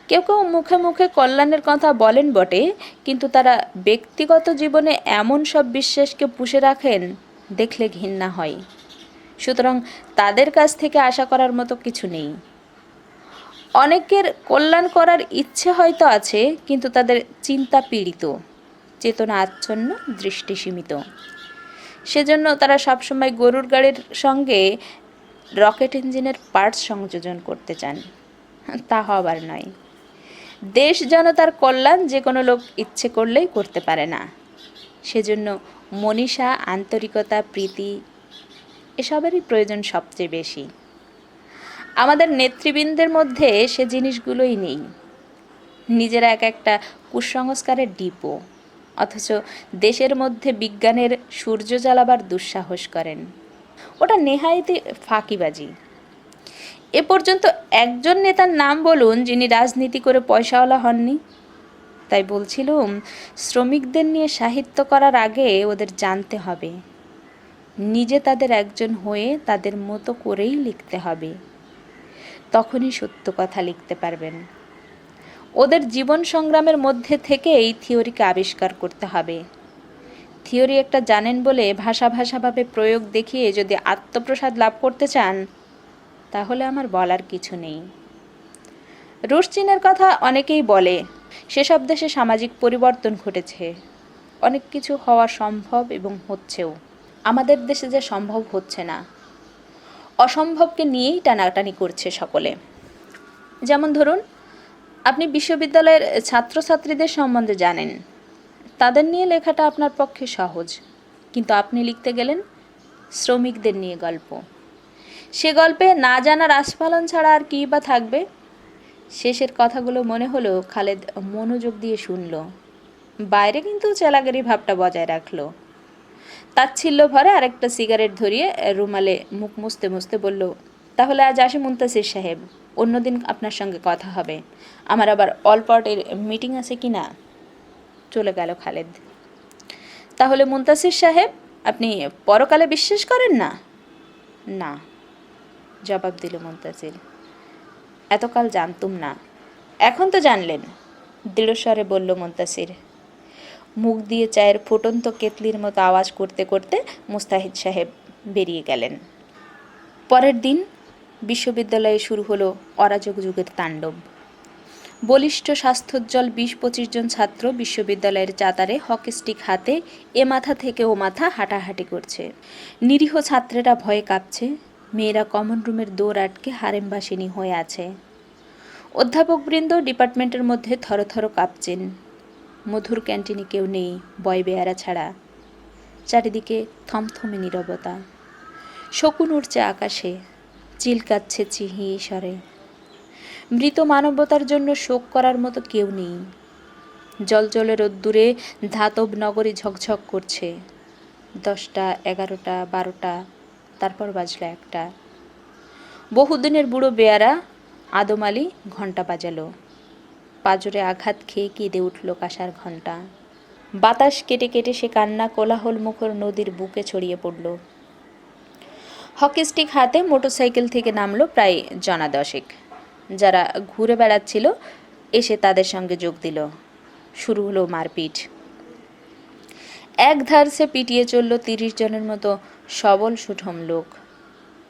Speaker 1: কেউ কেউ মুখে মুখে কল্যাণের কথা বলেন বটে, কিন্তু তারা ব্যক্তিগত জীবনে এমন সব বিশ্বাসকে পুষে রাখেন দেখলে ঘৃণা হয়। সুতরাং তাদের কাছ থেকে আশা করার মতো কিছু নেই। অনেকের কল্যাণ করার ইচ্ছে হয়তো আছে, কিন্তু তাদের চিন্তা পীড়িত, চেতনা আচ্ছন্ন, দৃষ্টি সীমিত। সেজন্য তারা সবসময় গরুর গাড়ির সঙ্গে রকেট ইঞ্জিনের পার্টস সংযোজন করতে চান। তা হবার নয়। দেশ জনতার কল্যাণ যে কোনো লোক ইচ্ছে করলেই করতে পারে না। সেজন্য মনীষা, আন্তরিকতা, প্রীতি এসবেরই প্রয়োজন সবচেয়ে বেশি। আমাদের নেতৃবৃন্দের মধ্যে সে জিনিসগুলোই নেই। নিজেরা এক একটা কুসংস্কারের ডিপো, অথচ দেশের মধ্যে বিজ্ঞানের সূর্য জ্বালাবার দুঃসাহস করেন। ওটা নেহায়েতই ফাঁকিবাজি। এ পর্যন্ত একজন নেতার নাম বলুন যিনি রাজনীতি করে পয়সাওয়ালা হননি। তাই বলছিলুম, শ্রমিকদের নিয়ে সাহিত্য করার আগে ওদের জানতে হবে, নিজে তাদের একজন হয়ে তাদের মতো করেই লিখতে হবে। তখনই সত্য কথা লিখতে পারবেন। ওদের জীবন সংগ্রামের মধ্যে থেকেই থিওরিকে আবিষ্কার করতে হবে। থিওরি একটা জানেন বলে ভাষাভাবে প্রয়োগ দেখিয়ে যদি আত্মপ্রসাদ লাভ করতে চান, তাহলে আমার বলার কিছু নেই। রুশ চীনের কথা অনেকেই বলে, সেসব দেশে সামাজিক পরিবর্তন ঘটেছে, অনেক কিছু হওয়া সম্ভব এবং হচ্ছেও। আমাদের দেশে যে সম্ভব হচ্ছে না, অসম্ভবকে নিয়েই টানাটানি করছে সকলে। যেমন ধরুন, আপনি বিশ্ববিদ্যালয়ের ছাত্রছাত্রীদের সম্বন্ধে জানেন, তাদের নিয়ে লেখাটা আপনার পক্ষে সহজ, কিন্তু আপনি লিখতে গেলেন শ্রমিকদের নিয়ে গল্প। সে গল্পে না জানার আস্ফালন ছাড়া আর কী বা থাকবে? শেষের কথাগুলো মনে হলো খালেদ মনোযোগ দিয়ে শুনল, বাইরে কিন্তু চেলাগেরি ভাবটা বজায় রাখলো। তাচ্ছিল্য ভরে আরেকটা সিগারেট ধরিয়ে রুমালে মুখ মুছতে মুছতে বলল, তাহলে আজ আসি মুন্তাসির সাহেব, অন্যদিন আপনার সঙ্গে কথা হবে। আমার আবার অলপটের মিটিং আছে কি না। চলে গেল খালেদ। তাহলে মুন্তাসির সাহেব, আপনি পরকালে বিশ্বাস করেন না? না, জবাব দিল মুন্তাসির। এতকাল জানতুম না, এখন তো জানলেন, দৃঢ়স্বরে বলল মুন্তাসির। মুখ দিয়ে চায়ের ফুটন্ত কেতলির মতো আওয়াজ করতে করতে মুস্তাহিদ সাহেব বেরিয়ে গেলেন। পরের দিন বিশ্ববিদ্যালয়ে শুরু হলো অরাজক যুগের তাণ্ডব। বলিষ্ঠ স্বাস্থ্যোজ্জ্বল ২০-২৫ জন ছাত্র বিশ্ববিদ্যালয়ের চাতারে হকি স্টিক হাতে এ মাথা থেকে ও মাথা হাঁটাহাঁটি করছে। নিরীহ ছাত্রেরা ভয়ে কাঁপছে, মেয়েরা কমন রুমের দৌড় আটকে হারেমবাসিনী হয়ে আছে। অধ্যাপকবৃন্দ ডিপার্টমেন্টের মধ্যে থরথর কাঁপছেন। মধুর ক্যান্টিনে কেউ নেই বয় বেয়ারা ছাড়া। চারিদিকে থমথমে নীরবতা। শকুন উড়ছে আকাশে, চিলকাচ্ছে চিহি স্বরে। মৃত মানবতার জন্য শোক করার মতো কেউ নেই। জলজলে রোদ্দুরে ধাতব নগরী ঝকঝক করছে। 10টা, 11টা, 12টা, তারপর বাজলো 1টা। বহুদিনের বুড়ো বেয়ারা আদম আলী ঘণ্টা বাজালো। পাজরে আঘাত খেয়ে কেঁদে উঠল কাঁসার ঘণ্টা। বাতাস কেটে কেটে সে কান্না কোলাহল মুখর নদীর বুকে ছড়িয়ে পড়ল। হকি স্টিক হাতে মোটরসাইকেল থেকে নামলো প্রায় জনা 10। যারা ঘুরে বেড়াচ্ছিল এসে তাদের সঙ্গে যোগ দিল। শুরু হলো মারপিট। এক ধার সে পিটিয়ে চলল 30 জনের মতো সবল সুঠম লোক।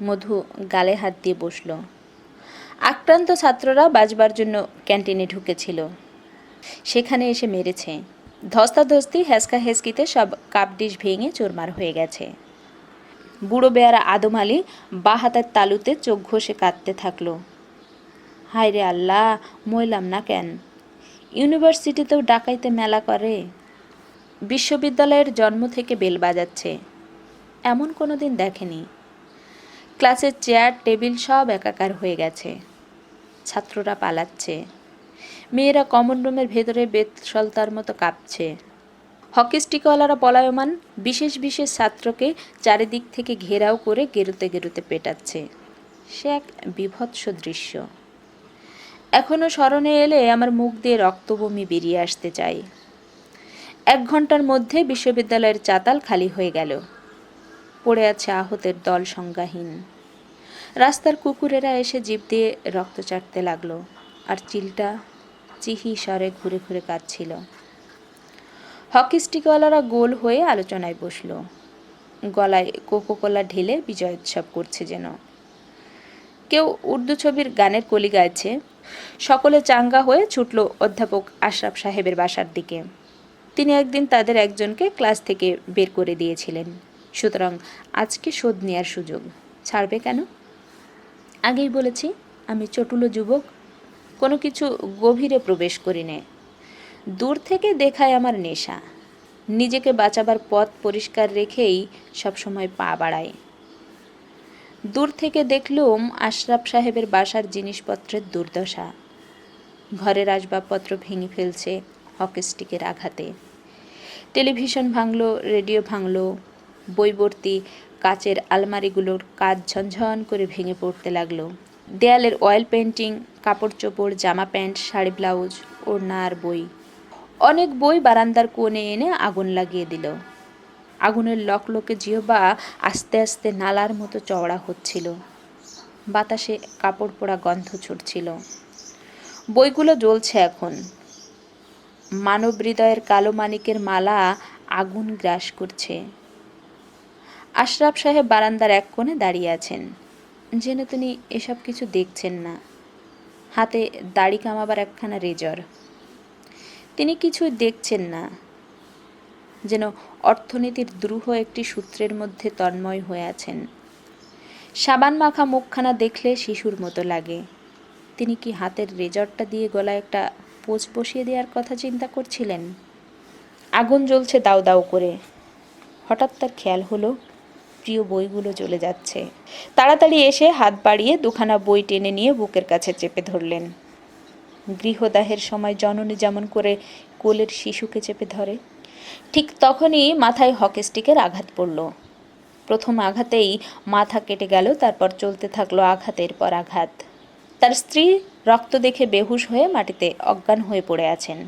Speaker 1: মধু গালে হাত দিয়ে বসল। আক্রান্ত ছাত্ররা বাজবার জন্য ক্যান্টিনে ঢুকেছিল, সেখানে এসে মেরেছে। ধস্তাধস্তি হেসকা হেসকিতে সব কাপ ডিশ ভেঙে চোরমার হয়ে গেছে। বুড়ো বেয়ারা আদম আলী বা হাতের তালুতে চোখ ঘষে কাঁদতে থাকলো। হায় রে আল্লাহ, মইলাম না কেন? ইউনিভার্সিটিতেও ডাকাইতে মেলা করে। বিশ্ববিদ্যালয়ের জন্ম থেকে বেল বাজাচ্ছে, এমন কোনো দিন দেখেনি। ক্লাসের চেয়ার টেবিল সব একাকার হয়ে গেছে। ছাত্ররা পালাচ্ছে। মেয়েরা কমন রুমের ভেতরে বেতসলতার মতো কাঁপছে। হকি স্টিকওয়ালারা পলায়মান, বিশেষ বিশেষ ছাত্রকে চারিদিক থেকে ঘেরাও করে গেরুতে গেরুতে পেটাচ্ছে। সে এক বীভৎস দৃশ্য। এখনও স্মরণে এলে আমার মুখ দিয়ে রক্তবমি বেরিয়ে আসতে চাই। 1 ঘন্টার মধ্যে বিশ্ববিদ্যালয়ের চাতাল খালি হয়ে গেল। পড়ে আছে আহতের দল সংজ্ঞাহীন। রাস্তার কুকুরেরা এসে জিভ দিয়ে রক্ত চাটতে লাগলো, আর চিলটা চিহি স্বরে ঘুরে ঘুরে কাঁদছিল। হকি স্টিকওয়ালারা গোল হয়ে আলোচনায় বসল। গলায় কোকোকোলা ঢেলে বিজয়োৎসব করছে যেন। কেউ উর্দু ছবির গানের কলি গাইছে। সকলে চাঙ্গা হয়ে ছুটল অধ্যাপক আশরাফ সাহেবের বাসার দিকে। তিনি একদিন তাদের একজনকে ক্লাস থেকে বের করে দিয়েছিলেন, সুতরাং আজকে শোধ নেওয়ার সুযোগ। ছাড়বে কেন? আগেই বলেছি, আমি চটুলো যুবক, কোনো কিছু গভীরে প্রবেশ করি নে। দূর থেকে দেখায় আমার নেশা। নিজেকে বাঁচাবার পথ পরিষ্কার রেখেই সবসময় পা বাড়াই। দূর থেকে দেখলুম আশরাফ সাহেবের বাসার জিনিসপত্রের দুর্দশা। ঘরের আসবাবপত্র ভেঙে ফেলছে হকি স্টিকের আঘাতে। টেলিভিশন ভাঙল, রেডিও ভাঙল, বইভর্তি কাচের আলমারিগুলোর কাচ ঝনঝন করে ভেঙে পড়তে লাগলো। দেয়ালের অয়েল পেন্টিং, কাপড় চোপড়, জামা প্যান্ট, শাড়ি ব্লাউজ, ওড়না আর বই। অনেক বই বারান্দার কোণে এনে আগুন লাগিয়ে দিল। আগুনের লকলকে জিহ্বা আস্তে আস্তে নালার মতো চওড়া হচ্ছিল। বাতাসে কাপড় পোড়া গন্ধ ছুটছিল। বইগুলো জ্বলছে এখন। মানব হৃদয়ের কালো মানিকের মালা আগুন গ্রাস করছে। আশরাফ সাহেব বারান্দার এক কোণে দাঁড়িয়ে আছেন, যেন তিনি এসব কিছু দেখছেন না। হাতে দাড়ি কামাবার একখানা রেজর। তিনি কিছুই দেখছেন না, যেন অর্থনীতির দ্রূহ একটি সূত্রের মধ্যে তন্ময় হয়ে আছেন। সাবান মাখা মুখখানা দেখলে শিশুর মতো লাগে। তিনি কি হাতের রেজরটা দিয়ে গলায় একটা পোঁচ বসিয়ে দেওয়ার কথা চিন্তা করছিলেন? আগুন জ্বলছে দাউ দাউ করে। হঠাৎ তার খেয়াল হলো প্রিয় বইগুলো জ্বলে যাচ্ছে। তাড়াতাড়ি এসে হাত বাড়িয়ে 2খানা বই টেনে নিয়ে বুকের কাছে চেপে ধরলেন। গৃহদাহের সময় জননী যেমন করে কোলের শিশুকে চেপে ধরে, ঠিক তখনই মাথায় হকি স্টিকের আঘাত পড়ল। প্রথম আঘাতেই মাথা কেটে গেল, তারপর চলতে থাকলো আঘাতের পর আঘাত। তার স্ত্রী রক্ত দেখে বেহুশ হয়ে মাটিতে অজ্ঞান হয়ে পড়ে আছেন।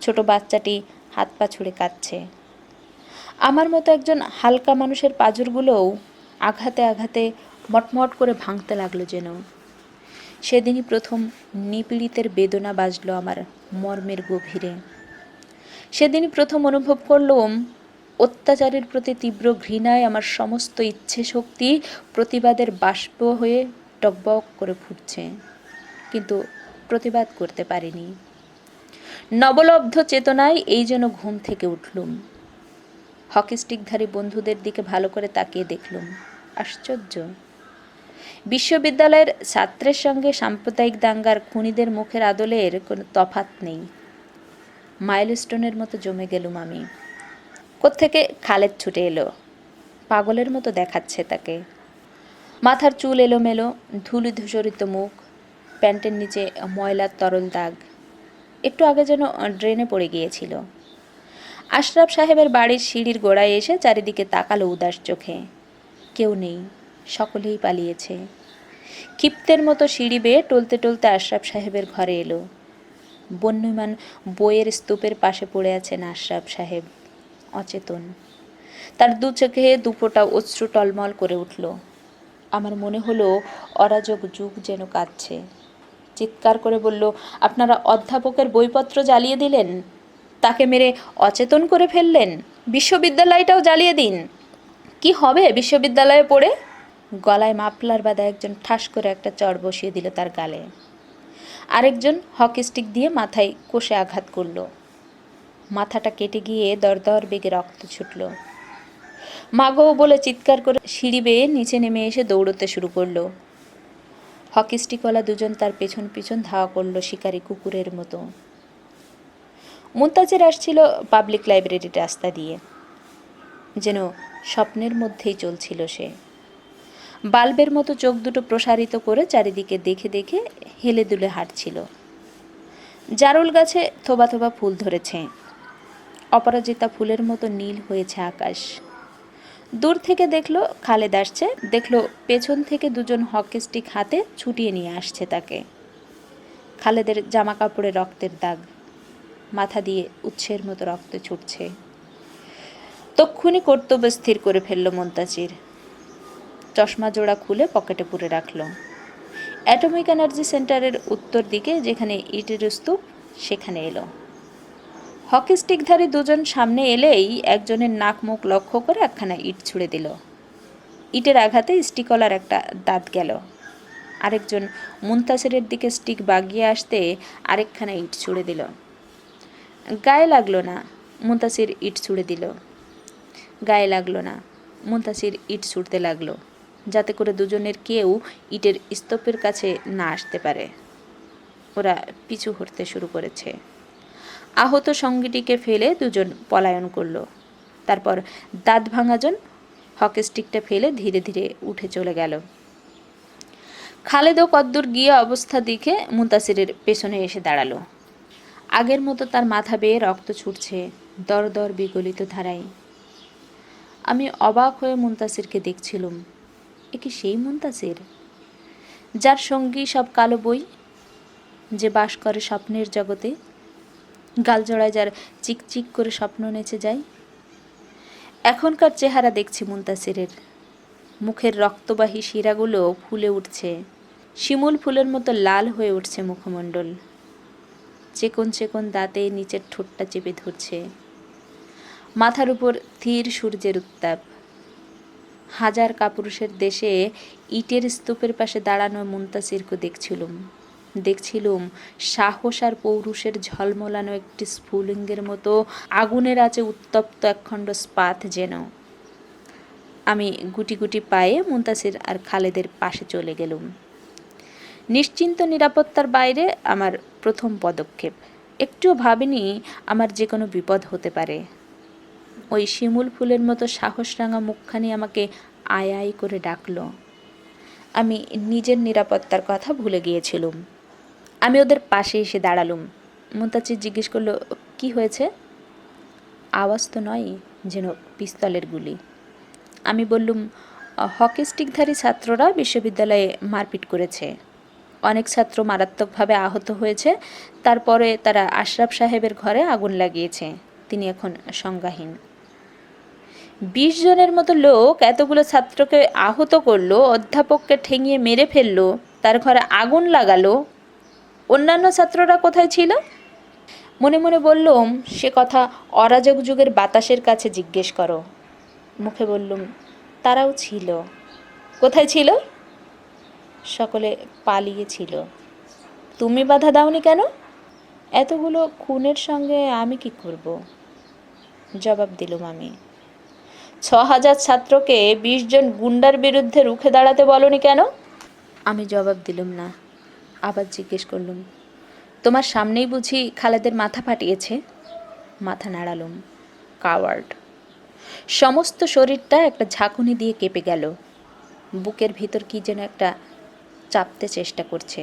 Speaker 1: ছোট বাচ্চাটি হাত পা ছুড়ে কাঁদছে। আমার মতো একজন হালকা মানুষের পাঁজরগুলোও আঘাতে আঘাতে মটমট করে ভাঙতে লাগলো যেন। সেদিনই প্রথম নিপীড়িতের বেদনা বাজলো আমার মর্মের গভীরে। সেদিনই প্রথম অনুভব করলাম অত্যাচারের প্রতি তীব্র ঘৃণায় আমার সমস্ত ইচ্ছে শক্তি প্রতিবাদের বাষ্প হয়ে টকবক করে ফুটছে, কিন্তু প্রতিবাদ করতে পারিনি। নবলব্ধ চেতনায় এই যেন ঘুম থেকে উঠলুম। হকি স্টিকধারী বন্ধুদের দিকে ভালো করে তাকিয়ে দেখলুম। আশ্চর্য, বিশ্ববিদ্যালয়ের ছাত্রের সঙ্গে সাম্প্রদায়িক দাঙ্গার খুনিদের মুখের আদলের কোনো তফাৎ নেই। মাইলস্টোনের মতো জমে গেলুম আমি। কোত্থেকে খালেদ ছুটে এলো, পাগলের মতো দেখাচ্ছে তাকে। মাথার চুল এলোমেলো, ধুলি ধূসরিত মুখ, প্যান্টের নিচে ময়লার তরল দাগ। একটু আগে যেন ড্রেনে পড়ে গিয়েছিল। আশরাফ সাহেবের বাড়ির সিঁড়ির গোড়ায় এসে চারিদিকে তাকালো উদাস চোখে। কেউ নেই, সকলেই পালিয়েছে। ক্ষিপ্তের মতো সিঁড়ি বেয়ে টলতে টলতে আশরাফ সাহেবের ঘরে এলো। বন্যমান বইয়ের স্তূপের পাশে পড়ে আছেন আশরাফ সাহেব, অচেতন। তার দু চোখে দুফোঁটা অশ্রু টলমল করে উঠল। আমার মনে হলো অরাজক যুগ যেন কাঁদছে। চিৎকার করে বলল, আপনারা অধ্যাপকের বইপত্র জ্বালিয়ে দিলেন, তাকে মেরে অচেতন করে ফেললেন, বিশ্ববিদ্যালয়টাও জ্বালিয়ে দিন। কি হবে বিশ্ববিদ্যালয়ে পড়ে? গলায় মাফলার বাঁধা একজন ঠাস করে একটা চড় বসিয়ে দিল তার গালে। আরেকজন হকি স্টিক দিয়ে মাথায় কষে আঘাত করল। মাথাটা কেটে গিয়ে দরদর বেগে রক্ত ছুটল। মাগো বলে চিৎকার করে সিঁড়ি বেয়ে নিচে নেমে এসে দৌড়তে শুরু করলো। হকি স্টিকওয়ালা দুজন তার পেছন পিছন ধাওয়া করলো শিকারী কুকুরের মতো। মুনতাজির আসছিল পাবলিক লাইব্রেরির রাস্তা দিয়ে, যেন স্বপ্নের মধ্যেই চলছিল সে। বাল্বের মতো চোখ দুটো প্রসারিত করে চারিদিকে দেখে দেখে হেলে দুলে হাঁটছিল। জারুল গাছে থোবা থোবা ফুল ধরেছে। অপরাজিতা ফুলের মতো নীল হয়েছে আকাশ। দূর থেকে দেখলো খালেদ আসছে, দেখলো পেছন থেকে দুজন হকি স্টিক হাতে ছুটিয়ে নিয়ে আসছে তাকে। খালেদের জামা কাপড়ে রক্তের দাগ, মাথা দিয়ে উৎসের মতো রক্ত ছুটছে। তক্ষুনি কর্তব্য স্থির করে ফেলল মুনতাসির। চশমা জোড়া খুলে পকেটে পুরে রাখল। অ্যাটমিক এনার্জি সেন্টারের উত্তর দিকে যেখানে ইটের স্তূপ, সেখানে এলো। হকি স্টিকধারী দুজন সামনে এলেই একজনের নাক মুখ লক্ষ্য করে একখানা ইট ছুঁড়ে দিল। ইটের আঘাতে স্টিকলার একটা দাঁত গেল। আরেকজন মুনতাসিরের দিকে স্টিক বাগিয়ে আসতে আরেকখানা ইট ছুঁড়ে দিল। গায়ে লাগলো না, মুনতাসির ইট ছুঁড়ে দিল। গায়ে লাগলো না, মুনতাসির ইট ছুঁড়তে লাগলো, যাতে করে দুজনের কেউ ইটের স্তূপের কাছে না আসতে পারে। ওরা পিছু হটতে শুরু করেছে। আহত সঙ্গীটিকে ফেলে দুজন পলায়ন করলো। তারপর দাঁত ভাঙাজন হকি স্টিকটা ফেলে ধীরে ধীরে উঠে চলে গেল। খালেদও কদ্দূর গিয়ে অবস্থা দেখে মুনতাসিরের পেছনে এসে দাঁড়ালো। আগের মতো তার মাথা বেয়ে রক্ত ছুটছে দর দর বিগলিত ধারায়। আমি অবাক হয়ে মুনতাসিরকে দেখছিলুম। এ কি সেই মুনতাসির যার সঙ্গী সব কালো বই, যে বাস করে স্বপ্নের জগতে, গালজড়ায় যার চিকচিক করে স্বপ্ন নেচে যায়? এখনকার চেহারা দেখছি মুনতাসিরের। মুখের রক্তবাহী শিরাগুলো ফুলে উঠছে, শিমুল ফুলের মতো লাল হয়ে উঠছে মুখমণ্ডল। চেকন চেকন দাঁতে নিচের ঠোঁটটা চেপে ধরছে। মাথার উপর স্থির সূর্যের উত্তাপ। হাজার কাপুরুষের দেশে ইটের স্তূপের পাশে দাঁড়ানো মুনতাসিরকে দেখছিলুম সাহস আর পৌরুষের ঝলমলানো একটি স্ফুলিঙ্গের মতো আগুনের আঁচে উত্তপ্ত একখণ্ড স্পাত যেন। আমি গুটি গুটি পায়ে মুনতাসির আর খালেদের পাশে চলে গেলুম। নিশ্চিন্ত নিরাপত্তার বাইরে আমার প্রথম পদক্ষেপ। একটুও ভাবিনি আমার যে কোনো বিপদ হতে পারে। ওই শিমুল ফুলের মতো সাহসরাঙা মুখখানি আমাকে আয় আয় করে ডাকল। আমি নিজের নিরাপত্তার কথা ভুলে গিয়েছিলুম। আমি ওদের পাশে এসে দাঁড়ালুম। মুনতাসির জিজ্ঞেস করলো, কি হয়েছে? আওয়াজ তো নয়, যেন পিস্তলের গুলি। আমি বললুম, হকি স্টিকধারী ছাত্ররা বিশ্ববিদ্যালয়ে মারপিট করেছে। অনেক ছাত্র মারাত্মকভাবে আহত হয়েছে। তারপরে তারা আশরাফ সাহেবের ঘরে আগুন লাগিয়েছে। তিনি এখন সংজ্ঞাহীন। 20 জনের মতো লোক এতগুলো ছাত্রকে আহত করলো, অধ্যাপককে ঠেঙিয়ে মেরে ফেললো, তার ঘরে আগুন লাগালো। অন্যান্য ছাত্ররা কোথায় ছিল? মনে মনে বললুম, সে কথা অরাজক যুগের বাতাসের কাছে জিজ্ঞেস করো। মুখে বললুম, তারাও ছিল। কোথায় ছিল? সকলে পালিয়েছিল। তুমি বাধা দাওনি কেন? এতগুলো খুনের সঙ্গে আমি কি করব? জবাব দিলুম আমি। 6000 ছাত্রকে 20 জন গুন্ডার বিরুদ্ধে রুখে দাঁড়াতে বলনি কেন? আমি জবাব দিলুম না। আবার জিজ্ঞেস করলুম, তোমার সামনেই বুঝি খালেদের মাথা ফাটিয়েছে? মাথা নাড়ালুম। কাওয়ার্ড। সমস্ত শরীরটা একটা ঝাঁকুনি দিয়ে কেঁপে গেল। বুকের ভিতর কি যেন একটা চাপতে চেষ্টা করছে।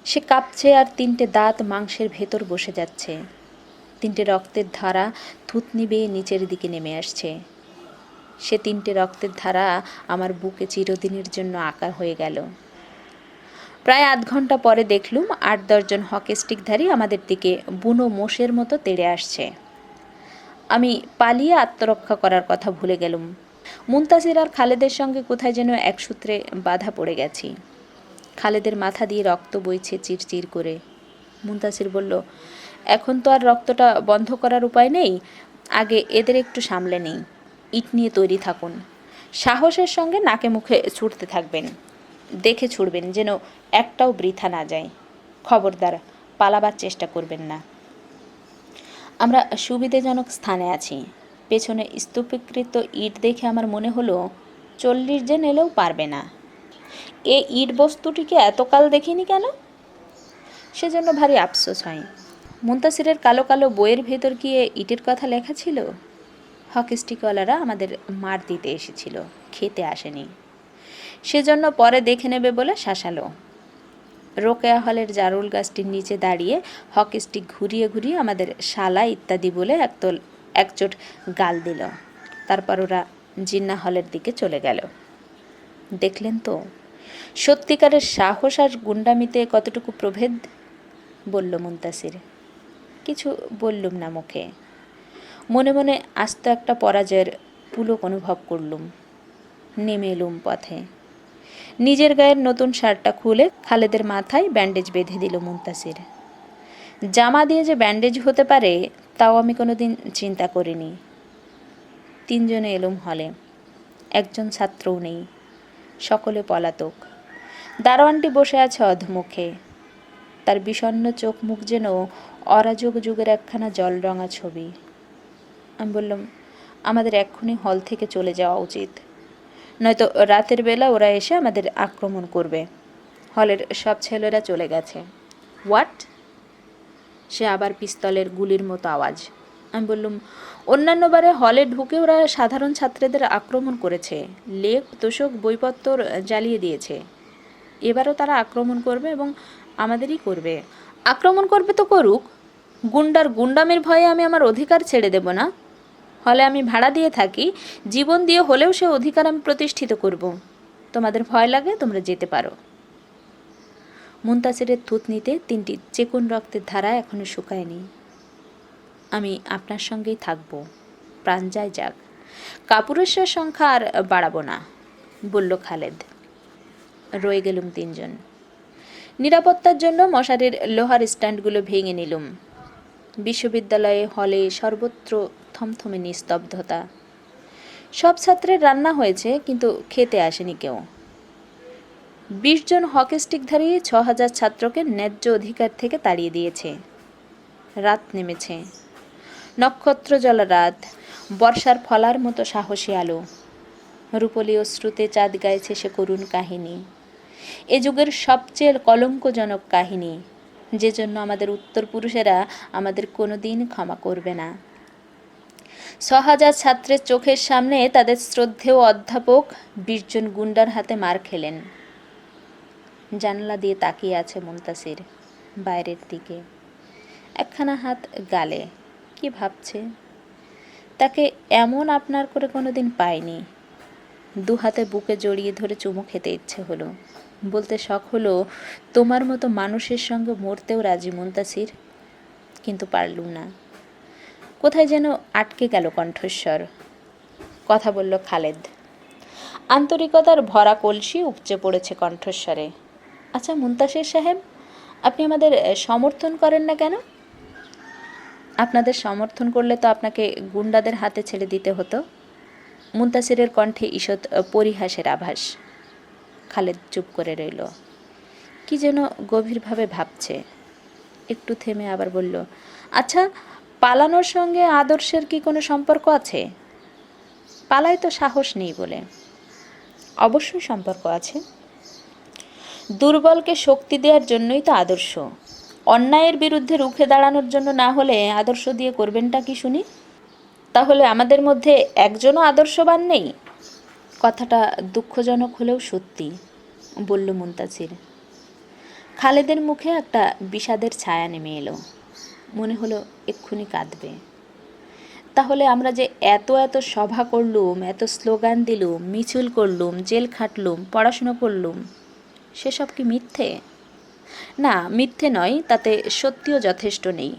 Speaker 1: সে কাঁপছে আর 3টে দাঁত মাংসের ভেতর বসে যাচ্ছে। 3টে রক্তের ধারা থুতনি বেয়ে নিচের দিকে নেমে আসছে। সে 3টে রক্তের ধারা আমার বুকে চিরদিনের জন্য আঁকা হয়ে গেল। প্রায় আধ ঘন্টা পরে দেখলুম 8-10 জন হকি স্টিকধারী আমাদের দিকে বুনো মোষের মতো তেড়ে আসছে। আমি পালিয়ে আত্মরক্ষা করার কথা ভুলে গেলুম। মুনতাসির আর খালেদের সঙ্গে কোথায় যেন এক সূত্রে বাধা পড়ে গেছি। খালেদের মাথা দিয়ে রক্ত বইছে চিরচির করে। মুনতাসির বলল, এখন তো আর রক্তটা বন্ধ করার উপায় নেই, আগে এদের একটু সামলে নেই। ইট নিয়ে তৈরি থাকুন। সাহসের সঙ্গে নাকে মুখে ছুটতে থাকবেন। দেখে ছুটবেন যেন একটাও বৃথা না যায়। খবরদার পালাবার চেষ্টা করবেন না। আমরা সুবিধাজনক স্থানে আছি। পেছনে স্তূপীকৃত ইট দেখে আমার মনে হলো 40 জন এলেও পারবে না। এ ইট বস্তুটিকে এতকাল দেখিনি কেন? সেজন্য ভারী আফসোস হয়। মুনতাসিরের কালো কালো বইয়ের ভেতর কি ইটের কথা লেখা ছিল? হকি স্টিকওয়ালারা আমাদের মার দিতে এসেছিল, খেতে আসেনি। সেজন্য পরে দেখে নেবে বলে শাসালো। রোকেয়া হলের জারুল গাছটির নিচে দাঁড়িয়ে হকি স্টিক ঘুরিয়ে ঘুরিয়ে আমাদের শালা ইত্যাদি বলে একচোট গাল দিল। তারপর ওরা জিন্না হলের দিকে চলে গেল। দেখলেন তো সত্যিকারের সাহস আর গুন্ডামিতে কতটুকু প্রভেদ, বলল মুন্তাসির। কিছু বললুম না মুখে, মনে মনে আস্ত একটা পরাজয়ের পুলক অনুভব করলুম। নেমে এলুম পথে। নিজের গায়ের নতুন শার্টটা খুলে খালেদের মাথায় ব্যান্ডেজ বেঁধে দিল মুন্তাসির। জামা দিয়ে যে ব্যান্ডেজ হতে পারে তাও আমি কোনোদিন চিন্তা করিনি। তিনজনে এলুম হলে। একজন ছাত্রও নেই, সকলে পলাতক। দারোয়ানটি বসে আছে অধমুখে, তার বিষণ্ণ চোখ মুখ যেন অরাজক যুগের একখানা জলরঙা ছবি। আমি বললাম, আমাদের এক্ষুনি হল থেকে চলে যাওয়া উচিত, নয়তো রাতের বেলা ওরা এসে আমাদের আক্রমণ করবে। হলের সব ছেলেরা চলে গেছে। হোয়াট? সে আবার পিস্তলের গুলির মতো আওয়াজ। আমি বললুম, অন্যান্যবারে হলে ঢুকে ওরা সাধারণ ছাত্রদের আক্রমণ করেছে, লেখ তোষক বইপত্র জ্বালিয়ে দিয়েছে। এবারও তারা আক্রমণ করবে এবং আমাদেরই করবে। আক্রমণ করবে তো করুক, গুন্ডামের ভয়ে আমি আমার অধিকার ছেড়ে দেব না। হলে আমি ভাড়া দিয়ে থাকি, জীবন দিয়ে হলেও সে অধিকার আমি প্রতিষ্ঠিত করব। তোমাদের ভয় লাগে, তোমরা যেতে পারো। মুন্তাসিরের থুতনিতে 3টি চেকুন রক্তের ধারা এখনো শুকায়নি। আমি আপনার সঙ্গেই থাকব, প্রাণ যায় যাক। কাপুরুষের সংখ্যা আর বাড়াবো না, বলল খালেদ। রয়ে গেলুম 3 জন। নিরাপত্তার জন্য মশারির লোহার স্ট্যান্ডগুলো ভেঙে নিলুম। বিশ্ববিদ্যালয়ে হলে সর্বত্র থমথমে নিস্তব্ধতা। সব ছাত্রের রান্না হয়েছে, কিন্তু খেতে আসেনি কেউ। 20 জন হকি স্টিকধারী 6000 ছাত্রকে ন্যায্য অধিকার থেকে তাড়িয়ে দিয়েছে। রাত নেমেছে, নক্ষত্র জলা রাত, বর্ষার ফলার মতো সাহসী আলো। রূপলি অশ্রুতে চাঁদ গাইছে সে করুণ কাহিনী, এ যুগের সবচেয়ে কলঙ্কজনক কাহিনী, যে জন্য আমাদের উত্তরপুরুষেরা আমাদের কোনোদিন ক্ষমা করবে না। 6000 ছাত্রের চোখের সামনে তাদের শ্রদ্ধেয় অধ্যাপক 20 জন গুন্ডার হাতে মার খেলেন। জানালা দিয়ে তাকিয়ে আছে মুন্তাসির বাইরের দিকে, একখানা হাত গালে। কি ভাবছে? তাকে এমন আপনার করে কোনোদিন পাইনি। 2 হাতে বুকে জড়িয়ে ধরে চুমু খেতে ইচ্ছে হলো। বলতে শখ হলো, তোমার মতো মানুষের সঙ্গে মরতেও রাজি মুন্তাসির, কিন্তু পারলুম না। কোথায় যেন আটকে গেল কণ্ঠস্বর। কথা বলল খালেদ। আন্তরিকতার ভরা কলসি উপচে পড়েছে কণ্ঠস্বরে। আচ্ছা মুন্তাসির সাহেব, আপনি আমাদের সমর্থন করেন না কেন? আপনাদের সমর্থন করলে তো আপনাকে গুন্ডাদের হাতে ছেড়ে দিতে হতো। মুন্তাসিরের কণ্ঠে ঈষৎ পরিহাসের আভাস। খালেদ চুপ করে রইল, কি যেন গভীরভাবে ভাবছে। একটু থেমে আবার বলল, আচ্ছা, পালানোর সঙ্গে আদর্শের কি কোনো সম্পর্ক আছে? পালায় তো সাহস নেই বলে। অবশ্যই সম্পর্ক আছে। দুর্বলকে শক্তি দেওয়ার জন্যই তো আদর্শ। অন্যায়ের বিরুদ্ধে রুখে দাঁড়ানোর জন্য না হলে আদর্শ দিয়ে করবেনটা কি শুনি? তাহলে আমাদের মধ্যে একজনও আদর্শবান নেই? কথাটা দুঃখজনক হলেও সত্যি, বলল মুন্তাসির। খালেদের মুখে একটা বিষাদের ছায়া নেমে এলো। মনে হলো এক্ষুনি কাঁদবে। তাহলে আমরা যে এত এত সভা করলুম, এত স্লোগান দিলুম, মিছিল করলুম, জেল খাটলুম, পড়াশুনো করলুম, সেসব কি মিথ্যে? না, মিথ্যে নয়, তাতে সত্যিও যথেষ্ট নেই।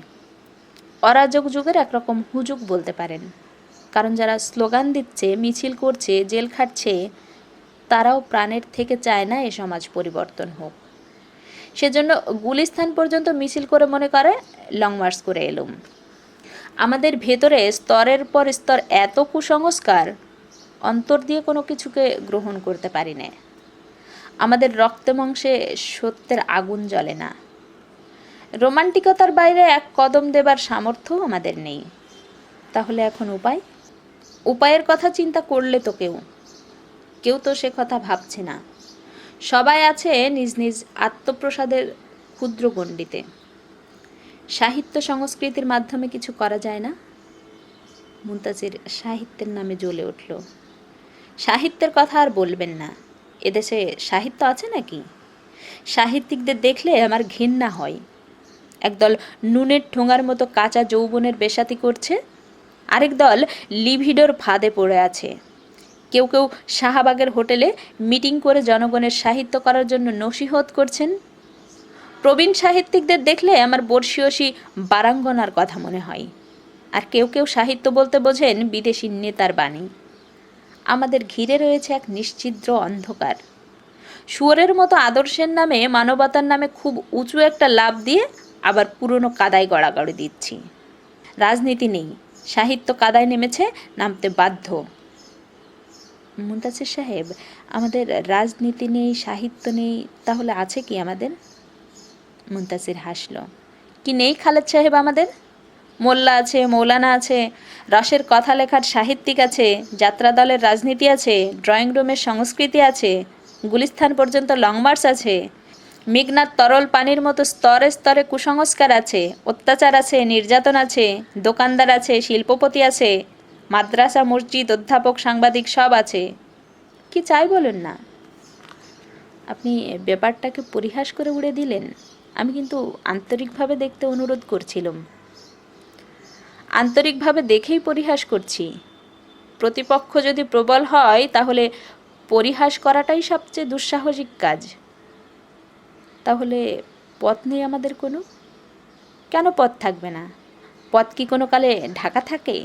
Speaker 1: অরাজক যুগের একরকম হুজুগ বলতে পারেন। কারণ যারা স্লোগান দিচ্ছে, মিছিল করছে, জেল খাটছে, তারাও প্রাণের থেকে চায় না এ সমাজ পরিবর্তন হোক। সেজন্য গুলিস্তান পর্যন্ত মিছিল করে মনে করে লং মার্চ করে এলুম। আমাদের ভেতরে স্তরের পর স্তর এত কুসংস্কার, অন্তর দিয়ে কোনো কিছুকে গ্রহণ করতে পারি না। আমাদের রক্তে মাংসে সত্যের আগুন জ্বলে না। রোমান্টিকতার বাইরে এক কদম দেবার সামর্থ্য আমাদের নেই। তাহলে এখন উপায়? উপায়ের কথা চিন্তা করলে তো কেউ তো সে কথা ভাবছে না। সবাই আছে নিজ নিজ আত্মপ্রসাদের ক্ষুদ্র গণ্ডিতে। সাহিত্য সংস্কৃতির মাধ্যমে কিছু করা যায় না? মুন্তাসির সাহিত্যের নামে জ্বলে উঠল। সাহিত্যের কথা আর বলবেন না। এদেশে সাহিত্য আছে নাকি? সাহিত্যিকদের দেখলে আমার ঘেন্না হয়। একদল নুনের ঠোঙার মতো কাঁচা যৌবনের বেশাতি করছে, আরেক দল লিভিডোর ফাঁদে পড়ে আছে। কেউ কেউ শাহবাগের হোটেলে মিটিং করে জনগণের সাহিত্য করার জন্য নসিহত করছেন। প্রবীণ সাহিত্যিকদের দেখলে আমার বর্ষীয়সী বারাঙ্গনার কথা মনে হয়। আর কেউ কেউ সাহিত্য বলতে বোঝেন বিদেশি নেতার বাণী। আমাদের ঘিরে রয়েছে এক নিশ্ছিদ্র অন্ধকার। শুয়োরের মতো আদর্শের নামে, মানবতার নামে খুব উঁচু একটা লাভ দিয়ে আবার পুরনো কাদায় গড়াগড়ি দিচ্ছি। রাজনীতি নেই, সাহিত্য কাদায় নেমেছে, নামতে বাধ্য। মুনতাসির সাহেব, আমাদের রাজনীতি নেই, সাহিত্য নেই, তাহলে আছে কি আমাদের? মুনতাসির হাসল। কি নেই খালেদ সাহেব আমাদের? মোল্লা আছে, মৌলানা আছে, রসের কথা লেখার সাহিত্যিক আছে, যাত্রা দলের রাজনীতি আছে, ড্রয়িং রুমের সংস্কৃতি আছে, গুলিস্তান পর্যন্ত লং মার্চ আছে, মেঘনার তরল পানির মতো স্তরে স্তরে কুসংস্কার আছে, অত্যাচার আছে, নির্যাতন আছে, দোকানদার আছে, শিল্পপতি আছে, মাদ্রাসা, মসজিদ, অধ্যাপক, সাংবাদিক সব আছে। কি চাই বলুন না? আপনি ব্যাপারটাকে পরিহাস করে উড়ে দিলেন। আমি কিন্তু আন্তরিকভাবে দেখতে অনুরোধ করছিলাম। আন্তরিকভাবে দেখেই পরিহাস করছি। প্রতিপক্ষ যদি প্রবল হয় তাহলে পরিহাস করাটাই সবচেয়ে দুঃসাহসিক কাজ। তাহলে পথ নেই আমাদের কোনো? কেন পথ থাকবে না? পথ কি কোনো কালে ঢাকা থাকে?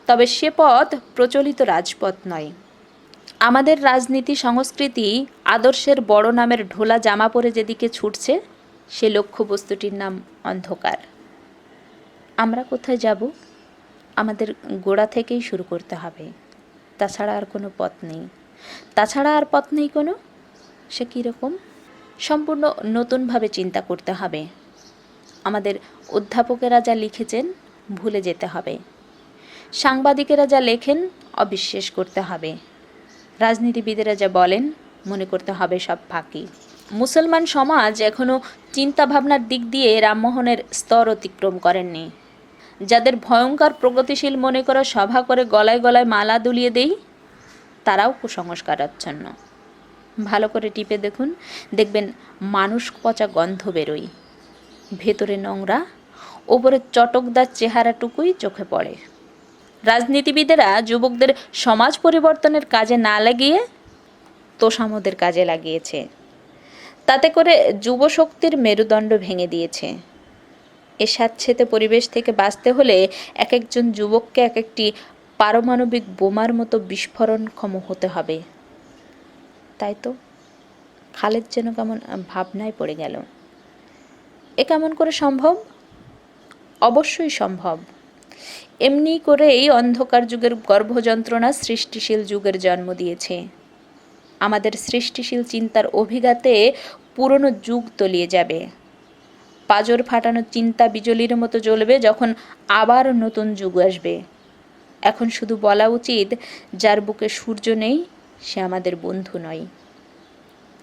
Speaker 1: তবে সে পথ প্রচলিত রাজপথ নয়। আমাদের রাজনীতি, সংস্কৃতি, আদর্শের বড় নামের ঢোলা জামা পরে যেদিকে ছুটছে, সে লক্ষ্যবস্তুটির নাম অন্ধকার। আমরা কোথায় যাব? আমাদের গোড়া থেকেই শুরু করতে হবে। তাছাড়া আর কোনো পথ নেই। তাছাড়া আর পথ নেই কোনো? সে কীরকম? সম্পূর্ণ নতুনভাবে চিন্তা করতে হবে। আমাদের অধ্যাপকেরা যা লিখেছেন ভুলে যেতে হবে। সাংবাদিকেরা যা লেখেন অবিশ্বাস করতে হবে। রাজনীতিবিদেরা যা বলেন মনে করতে হবে সব ফাঁকি। মুসলমান সমাজ এখনও চিন্তাভাবনার দিক দিয়ে রামমোহনের স্তর অতিক্রম করেননি। যাদের ভয়ঙ্কর প্রগতিশীল মনে করা সভা করে গলায় গলায় মালা দুলিয়ে দেই, তারাও কুসংস্কারাচ্ছন্ন। ভালো করে টিপে দেখুন, দেখবেন মানুষ পচা গন্ধ বেরোয়। ভেতরে নোংরা, ওপরে চটকদার চেহারাটুকুই চোখে পড়ে। রাজনীতিবিদেরা যুবকদের সমাজ পরিবর্তনের কাজে না লাগিয়ে তোষামোদের কাজে লাগিয়েছে। তাতে করে যুবশক্তির মেরুদণ্ড ভেঙে দিয়েছে। এ স্যাঁতসেঁতে পরিবেশ থেকে বাঁচতে হলে এক একজন যুবককে এক একটি পারমাণবিক বোমার মতো বিস্ফোরণক্ষম হতে হবে। তাই তো খালেদ যেন কেমন ভাবনায় পড়ে গেল। এ কেমন করে সম্ভব? অবশ্যই সম্ভব। এমনি করে এই অন্ধকার যুগের গর্ভযন্ত্রণা সৃষ্টিশীল যুগের জন্ম দিয়েছে। আমাদের সৃষ্টিশীল চিন্তার অভিঘাতে পুরনো যুগ তলিয়ে যাবে। পাজর ফাটানো চিন্তা বিজলির মতো জ্বলবে যখন আবার নতুন যুগ আসবে। এখন শুধু বলা উচিত, যার বুকে সূর্য নেই সে আমাদের বন্ধু নয়।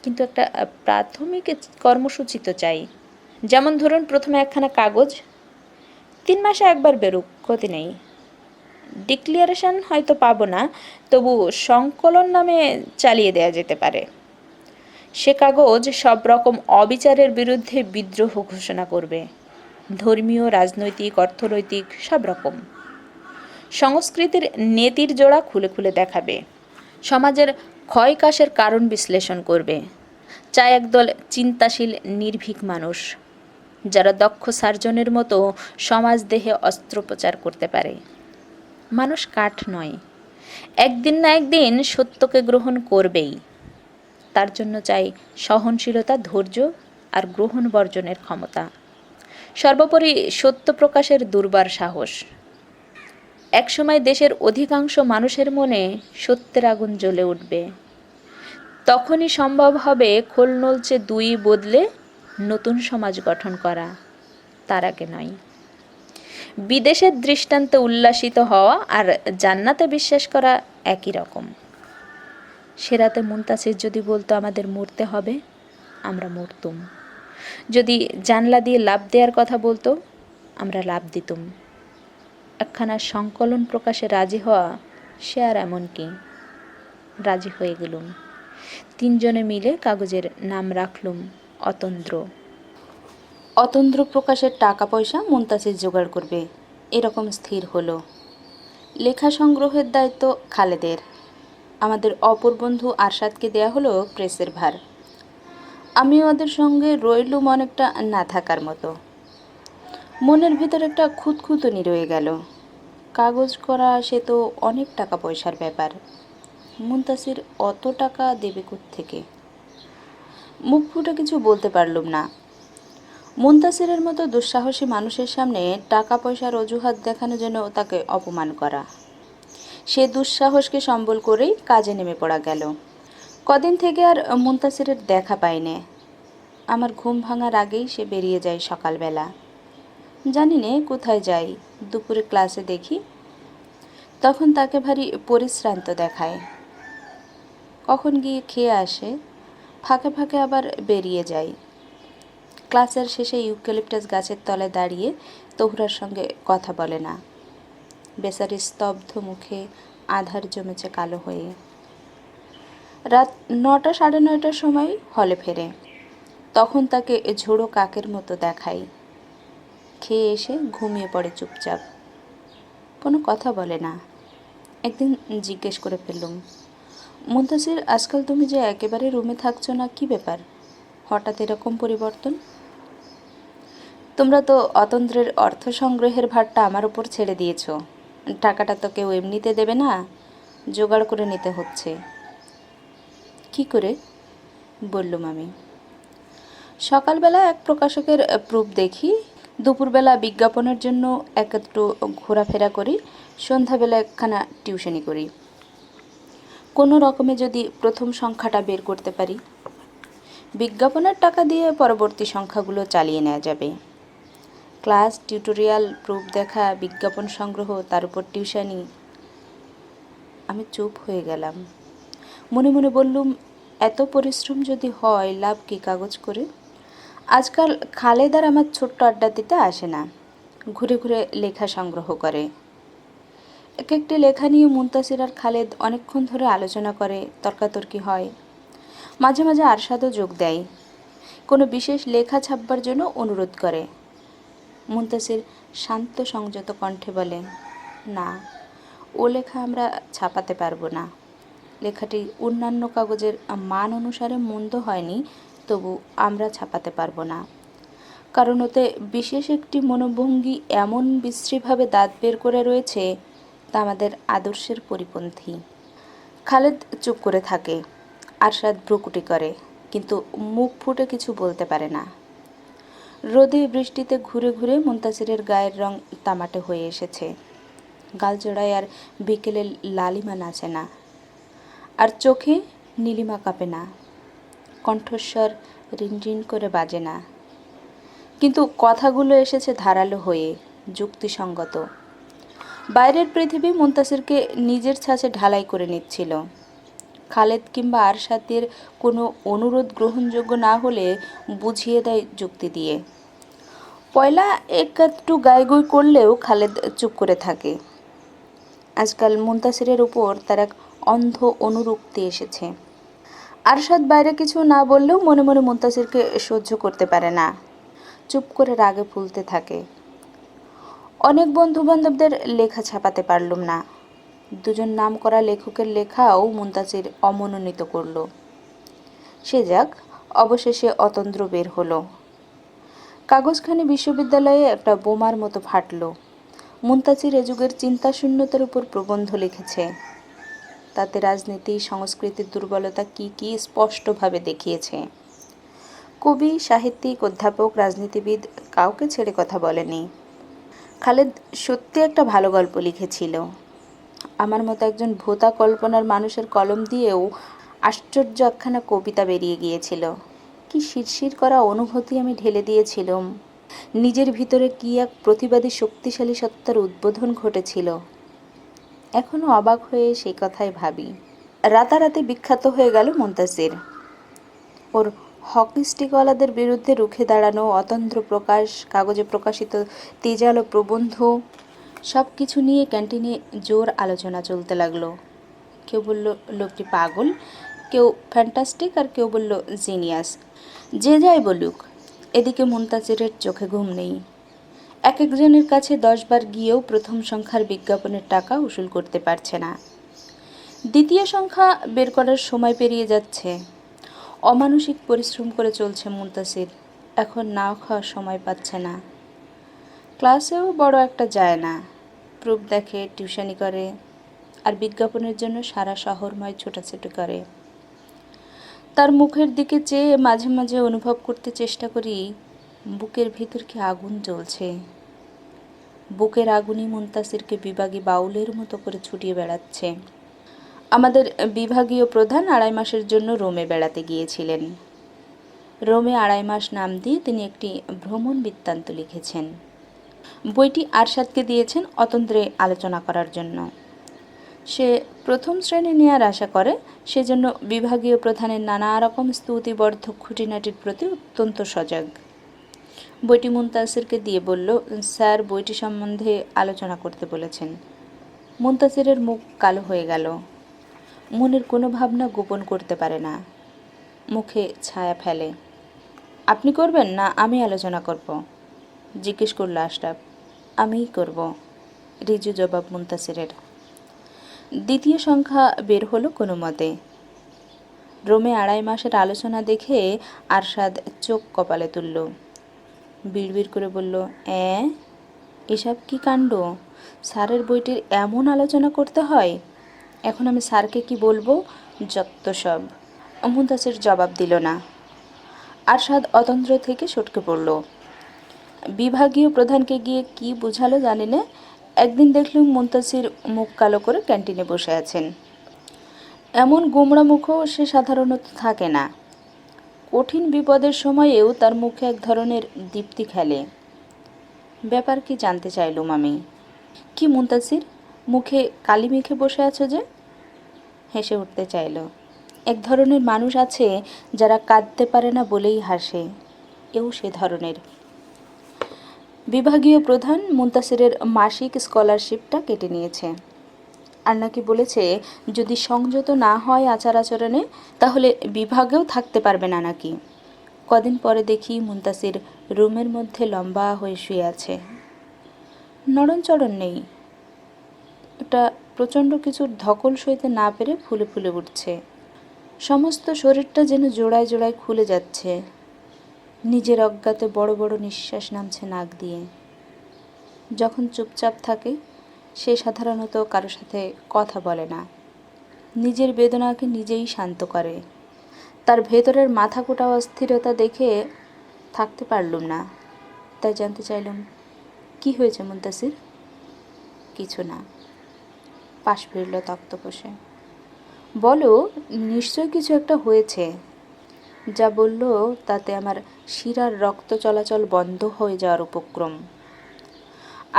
Speaker 1: কিন্তু একটা প্রাথমিক কর্মসূচি তো চাই। যেমন ধরুন, প্রথমে একখানা কাগজ, 3 মাসে একবার বেরুক, ক্ষতি নেই। ডিক্লিয়ারেশন হয়তো পাবো না, তবু সংকলন নামে চালিয়ে দেয়া যেতে পারে। সে কাগজ সব রকম অবিচারের বিরুদ্ধে বিদ্রোহ ঘোষণা করবে, ধর্মীয়, রাজনৈতিক, অর্থনৈতিক সব রকম। সংস্কৃতির নেতির জোড়া খুলে খুলে দেখাবে, সমাজের ক্ষয়কাশের কারণ বিশ্লেষণ করবে। চায় একদল চিন্তাশীল নির্ভীক মানুষ, যারা দক্ষ সার্জনের মতো সমাজ দেহে অস্ত্রোপচার করতে পারে। মানুষ কাঠ নয়, একদিন না একদিন সত্যকে গ্রহণ করবেই। তার জন্য চাই সহনশীলতা, ধৈর্য আর গ্রহণ বর্জনের ক্ষমতা। সর্বোপরি সত্য প্রকাশের দুর্বার সাহস। একসময় দেশের অধিকাংশ মানুষের মনে সত্যের আগুন জ্বলে উঠবে। তখনই সম্ভব হবে খোল নলচে দুই বদলে নতুন সমাজ গঠন করা, তার আগে নয়। বিদেশের দৃষ্টান্তে উল্লাসিত হওয়া আর জান্নাতে বিশ্বাস করা একই রকম। সে রাতে মুনতাসির যদি বলতো আমাদের মরতে হবে, আমরা মরতুম। যদি জানলা দিয়ে লাফ দেওয়ার কথা বলতো, আমরা লাফ দিতুম। একখানা সংকলন প্রকাশে রাজি হওয়া, সে আর এমন কি, রাজি হয়ে গেলুম। তিনজনে মিলে কাগজের নাম রাখলুম অতন্দ্র। অতন্দ্র প্রকাশের টাকা পয়সা মুনতাসির জোগাড় করবে, এরকম স্থির হলো। লেখা সংগ্রহের দায়িত্ব খালেদের। আমাদের অপর বন্ধু আরশাদকে দেয়া হলো প্রেসের ভার। আমিও ওদের সঙ্গে রইলুম অনেকটা না থাকার মতো। মনের ভিতর একটা খুঁতখুঁতনি রয়ে গেল। কাগজ করা সে তো অনেক টাকা পয়সার ব্যাপার। মুনতাসির অত টাকা দেবে কোত্থেকে? মুখ ফুটে কিছু বলতে পারলুম না। মুনতাসিরের মতো দুঃসাহসী মানুষের সামনে টাকা পয়সার অজুহাত দেখানো যেন তাকে অপমান করা। সে দুঃসাহসকে সম্বল করেই কাজে নেমে পড়া গেল। কদিন থেকে আর মুনতাসিরের দেখা পাইনে। আমার ঘুম ভাঙার আগেই সে বেরিয়ে যায় সকালবেলা। জানি নে কোথায় যাই। দুপুরে ক্লাসে দেখি, তখন তাকে ভারী পরিশ্রান্ত দেখায়। কখন গিয়ে খেয়ে আসে, ফাঁকে ফাঁকে আবার বেরিয়ে যায়। ক্লাসের শেষে ইউক্যালিপটাস গাছের তলায় দাঁড়িয়ে তহুরার সঙ্গে কথা বলে না। বেচারি স্তব্ধ মুখে আধার জমেছে কালো হয়ে। রাত 9টা 9:30টার সময় হলে ফেরে। তখন তাকে ঝোড়ো কাকের মতো দেখায়। খেয়ে এসে ঘুমিয়ে পড়ে চুপচাপ, কোনো কথা বলে না। একদিন জিজ্ঞেস করে ফেললুম, মুনতাসির, আজকাল তুমি যে একেবারে রুমে থাকছো না, কি ব্যাপার? হঠাৎ এরকম পরিবর্তন? তোমরা তো অতন্দ্রের অর্থ সংগ্রহের ভারটা আমার উপর ছেড়ে দিয়েছ। টাকাটা তো কেউ এমনিতে দেবে না, জোগাড় করে নিতে হচ্ছে। কি করে? বললুম আমি। সকালবেলা এক প্রকাশকের প্রুফ দেখি, দুপুরবেলা বিজ্ঞাপনের জন্য একটু ঘোরাফেরা করি, সন্ধ্যাবেলা একখানা টিউশনি করি। কোনো রকমে যদি প্রথম সংখ্যাটা বের করতে পারি, বিজ্ঞাপনের টাকা দিয়ে পরবর্তী সংখ্যাগুলো চালিয়ে নেওয়া যাবে। ক্লাস, টিউটোরিয়াল, প্রুফ দেখা, বিজ্ঞাপন সংগ্রহ, তার উপর টিউশনি। আমি চুপ হয়ে গেলাম। মনে মনে বললুম, এত পরিশ্রম যদি হয়, লাভ কি কাগজ করে? আজকাল খালেদ আর আমার ছোট্ট আড্ডা দিতে আসে না, ঘুরে ঘুরে লেখা সংগ্রহ করে। এক একটি লেখা নিয়ে মুনতাসির আর খালেদ অনেকক্ষণ ধরে আলোচনা করে, তর্কাতর্কি হয়। মাঝে মাঝে আরশাদও যোগ দেয়, কোনো বিশেষ লেখা ছাপবার জন্য অনুরোধ করে। মুনতাসির শান্ত সংযত কণ্ঠে বলে, না, ও লেখা আমরা ছাপাতে পারবো না। লেখাটি অন্যান্য কাগজের মান অনুসারে মন্দ হয়নি, তবু আমরা ছাপাতে পারবো না, কারণ ওতে বিশেষ একটি মনোভঙ্গি এমন বিশ্রীভাবে দাঁত বের করে রয়েছে, তা আমাদের আদর্শের পরিপন্থী। খালেদ চুপ করে থাকে, আরশাদ ভ্রুকুটি করে, কিন্তু মুখ ফুটে কিছু বলতে পারে না। রোদে বৃষ্টিতে ঘুরে ঘুরে মুনতাসিরের গায়ের রং তামাটে হয়ে এসেছে। গালজোড়ায় আর বিকেলে লালিমা নাচে না, আর চোখে নীলিমা কাঁপে না, কণ্ঠস্বর রিনরিন করে বাজে না, কিন্তু কথাগুলো এসেছে ধারালো হয়ে, যুক্তিসঙ্গত। বাইরের পৃথিবী মুনতাসিরকে নিজের ছাঁচে ঢালাই করে নিচ্ছিল। খালেদ কিংবা আরশাদের কোনো অনুরোধ গ্রহণযোগ্য না হলে বুঝিয়ে দেয় যুক্তি দিয়ে। পয়লা একটু গাইগুই করলেও খালেদ চুপ করে থাকে। আজকাল মুনতাসিরের উপর তার এক অন্ধ অনুরক্তি এসেছে। আরশাদ বাইরে কিছু না বললেও মনে মনে মুনতাসিরকে সহ্য করতে পারে না, চুপ করে রাগে ফুলতে থাকে। অনেক বন্ধুবান্ধবদের লেখা ছাপাতে পারলুম না। দুজন নাম করা লেখকের লেখাও মুনতাসির অমনোনীত করল। সে যাক, অবশেষে অতন্দ্র বের হলো। কাগজখানি বিশ্ববিদ্যালয়ে একটা বোমার মতো ফাটল। মুনতাসির এ যুগের চিন্তাশূন্যতার উপর প্রবন্ধ লিখেছে। তাতে রাজনীতি, সংস্কৃতির দুর্বলতা কি কি স্পষ্টভাবে দেখিয়েছে। কবি, সাহিত্যিক, অধ্যাপক, রাজনীতিবিদ কাউকে ছেড়ে কথা বলেনি। খালেদ সত্যি একটা ভালো গল্প লিখেছিল। আমার মতো একজন ভোঁতা কল্পনার মানুষের কলম দিয়েও আশ্চর্য একখানা কবিতা বেরিয়ে গিয়েছিল। কি শিরশির করা অনুভূতি আমি ঢেলে দিয়েছিলাম। নিজের ভিতরে কি এক প্রতিবাদী শক্তিশালী সত্তার উদ্বোধন ঘটেছিল। এখনো অবাক হয়ে সেই কথাই ভাবি। রাতারাতি বিখ্যাত হয়ে গেল মুনতাসির। ওর হকি স্টিকওয়ালাদের বিরুদ্ধে রুখে দাঁড়ানো, অতন্দ্র প্রকাশ, কাগজে প্রকাশিত তেজালো প্রবন্ধ, সব কিছু নিয়ে ক্যান্টিনে জোর আলোচনা চলতে লাগলো। কেউ বলল লোকটি পাগল, কেউ ফ্যান্টাস্টিক আর কেউ বলল জিনিয়াস। যে যাই বলুক, এদিকে মুনতাসিরের চোখে ঘুম নেই। এক একজনের কাছে 10 বার গিয়েও প্রথম সংখ্যার বিজ্ঞাপনের টাকা উসুল করতে পারছে না। দ্বিতীয় সংখ্যা বের করার সময় পেরিয়ে যাচ্ছে। অমানসিক পরিশ্রম করে চলছে মুনতাসির, এখন নাও খাওয়ার সময় পাচ্ছে না। ক্লাসেও বড় একটা যায় না, প্রুফ দেখে, টিউশনি করে, আর বিজ্ঞাপনের জন্য সারা শহরময় ছোটাছুটি করে। তার মুখের দিকে চেয়ে মাঝে মাঝে অনুভব করতে চেষ্টা করি বুকের ভিতর কি আগুন জ্বলছে। বুকের আগুনই মুনতাসিরকে বিভাগী বাউলের মতো করে ছুটিয়ে বেড়াচ্ছে। আমাদের বিভাগীয় প্রধান 2.5 মাসের জন্য রোমে বেড়াতে গিয়েছিলেন। রোমে 2.5 মাস নাম দিয়ে তিনি একটি ভ্রমণ বৃত্তান্ত লিখেছেন। বইটি আরশাদকে দিয়েছেন অতন্দ্রে আলোচনা করার জন্য। সে প্রথম শ্রেণী নেওয়ার আশা করে, সেজন্য বিভাগীয় প্রধানের নানা রকম স্তুতিবর্ধক খুঁটিনাটির প্রতি অত্যন্ত সজাগ। বইটি মুনতাসিরকে দিয়ে বলল, স্যার বইটি সম্বন্ধে আলোচনা করতে বলেছেন। মুনতাসিরের মুখ কালো হয়ে গেল। মনের কোনো ভাবনা গোপন করতে পারে না, মুখে ছায়া ফেলে। আপনি করবেন না আমি আলোচনা করব? জিজ্ঞেস করল আশরাফ। আমিই করব, রিজু জবাব মুনতাসিরের। দ্বিতীয় সংখ্যা বের হলো কোনো মতে। রোমে 2.5 মাসের আলোচনা দেখে আরশাদ চোখ কপালে তুলল, বিড়বিড় করে বলল, এসব কি কাণ্ড? স্যারের বইটির এমন আলোচনা করতে হয়? এখন আমি স্যারকে কি বলবো? যত সব। মুনতাসির জবাব দিল না। আরশাদ অতন্দ্র থেকে সটকে পড়ল। বিভাগীয় প্রধানকে গিয়ে কি বোঝালো জানি না, একদিন দেখলুম মুনতাসির মুখ কালো করে ক্যান্টিনে বসে আছেন। এমন গোমড়া মুখও সে সাধারণত থাকে না। কঠিন বিপদের সময়েও তার মুখে এক ধরনের দীপ্তি খেলে। ব্যাপার কি জানতে চাইলুম আমি। কি মুনতাসির, মুখে কালি মেখে বসে আছো যে? হেসে উঠতে চাইল। এক ধরনের মানুষ আছে যারা কাঁদতে পারে না বলেই হাসে, এও সে ধরনের। বিভাগীয় প্রধান মুনতাসিরের মাসিক স্কলারশিপটা কেটে নিয়েছে, আর নাকি বলেছে যদি সংযত না হয় আচার আচরণে তাহলে বিভাগেও থাকতে পারবে না নাকি। কদিন পরে দেখি মুনতাসির রুমের মধ্যে লম্বা হয়ে শুয়ে আছে। নড়নচড়ন নেই, একটা প্রচণ্ড কিছুর ধকল সইতে না পেরে ফুলে ফুলে উঠছে। সমস্ত শরীরটা যেন জোড়ায় জোড়ায় খুলে যাচ্ছে। নিজের অজ্ঞাতে বড় বড় নিঃশ্বাস নামছে নাক দিয়ে। যখন চুপচাপ থাকে সে সাধারণত কারো সাথে কথা বলে না, নিজের বেদনাকে নিজেই শান্ত করে। তার ভেতরের মাথা কোটা অস্থিরতা দেখে থাকতে পারলুম না, তাই জানতে চাইলাম, কি হয়েছে মুনতাসির? কিছু না, পাশ ফিরল তক্তপোষে। বলো, নিশ্চয় কিছু একটা হয়েছে। যা বলল তাতে আমার শিরার রক্ত চলাচল বন্ধ হয়ে যাওয়ার উপক্রম।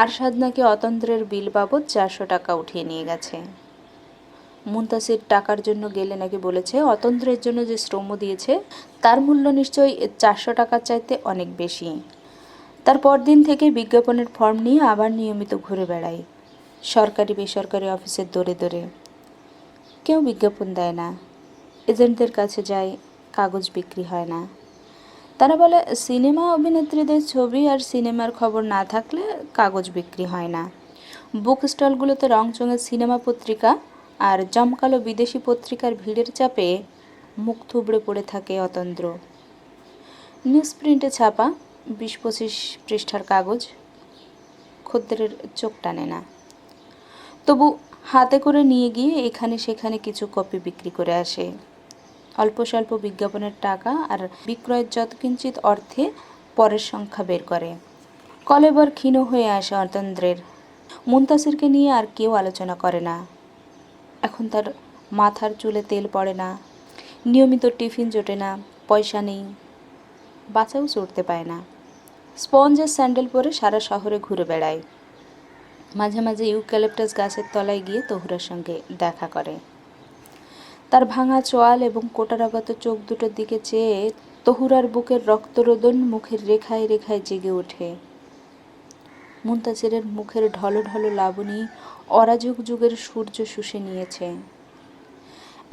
Speaker 1: আরশাদ নাকি অতন্দ্রের বিল বাবদ 400 টাকা উঠিয়ে নিয়ে গেছে। মুনতাসির টাকার জন্য গেলে নাকি বলেছে অতন্দ্রের জন্য যে শ্রম দিয়েছে তার মূল্য নিশ্চয়ই 400 টাকার চাইতে অনেক বেশি। তার পরদিন থেকে বিজ্ঞাপনের ফর্ম নিয়ে আবার নিয়মিত ঘুরে বেড়ায় সরকারি বেসরকারি অফিসের দৌড়ে দৌড়ে। কেউ বিজ্ঞাপন দেয় না, এজেন্টদের কাছে যায়, কাগজ বিক্রি হয় না। তারা বলে সিনেমা অভিনেত্রীদের ছবি আর সিনেমার খবর না থাকলে কাগজ বিক্রি হয় না। বুক স্টলগুলোতে রংচঙের সিনেমা পত্রিকা আর জমকালো বিদেশি পত্রিকার ভিড়ের চাপে মুখ থুবড়ে পড়ে থাকে অতন্দ্র। নিউজ প্রিন্টে ছাপা 20-25 পৃষ্ঠার কাগজ খদ্দেরের চোখ টানে না, তবু হাতে করে নিয়ে গিয়ে এখানে সেখানে কিছু কপি বিক্রি করে আসে। অল্প স্বল্প বিজ্ঞাপনের টাকা আর বিক্রয়ের যৎকিঞ্চিৎ অর্থে পরের সংখ্যা বের করে। কলেবর ক্ষীণ হয়ে আসে অতন্দ্রের। মুনতাসিরকে নিয়ে আর কেউ আলোচনা করে না। এখন তার মাথার চুলে তেল পড়ে না, নিয়মিত টিফিন জোটে না, পয়সা নেই, বাঁচাও চড়তে পায় না। স্পঞ্জের স্যান্ডেল পরে সারা শহরে ঘুরে বেড়ায়। মাঝে মাঝে ইউক্যালিপটাস গাছের তলায় গিয়ে তহুরার সঙ্গে দেখা করে। তার ভাঙা চোয়াল এবং কোটারাগত চোখ দুটোর দিকে চেয়ে তহুরার বুকের রক্তরোদন মুখের রেখায় রেখায় জেগে ওঠে। মুনতাসিরের মুখের ঢলো ঢলো লাবণী অরাজক যুগের সূর্য শুষে নিয়েছে।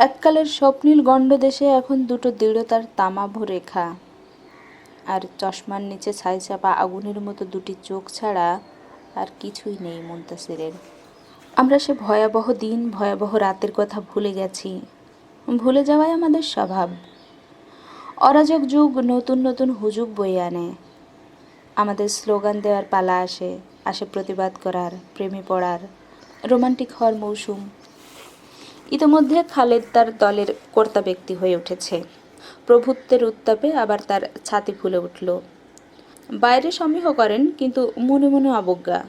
Speaker 1: এককালের স্বপ্নীল গণ্ডদেশে এখন দুটো দৃঢ়তার তামাভ রেখা, আর চশমার নিচে ছাইচাপা আগুনের মতো দুটি চোখ ছাড়া আর কিছুই নেই মুনতাসিরের। আমরা সে ভয়াবহ দিন, ভয়াবহ রাতের কথা ভুলে গেছি। ভুলে যাওয়াই আমাদের স্বভাব। অরাজক যুগ নতুন নতুন হুজুগ বয়ে আনে। আমাদের স্লোগান দেওয়ার পালা আসে, আসে প্রতিবাদ করার, প্রেমে পড়ার, রোমান্টিক হওয়ার মৌসুম। ইতোমধ্যে খালেদ তার দলের কর্তা ব্যক্তি হয়ে উঠেছে। প্রভুত্বের উত্তাপে আবার তার ছাতি ফুলে উঠল। বাইরে সমীহ করেন, কিন্তু মনে মনে অবজ্ঞা,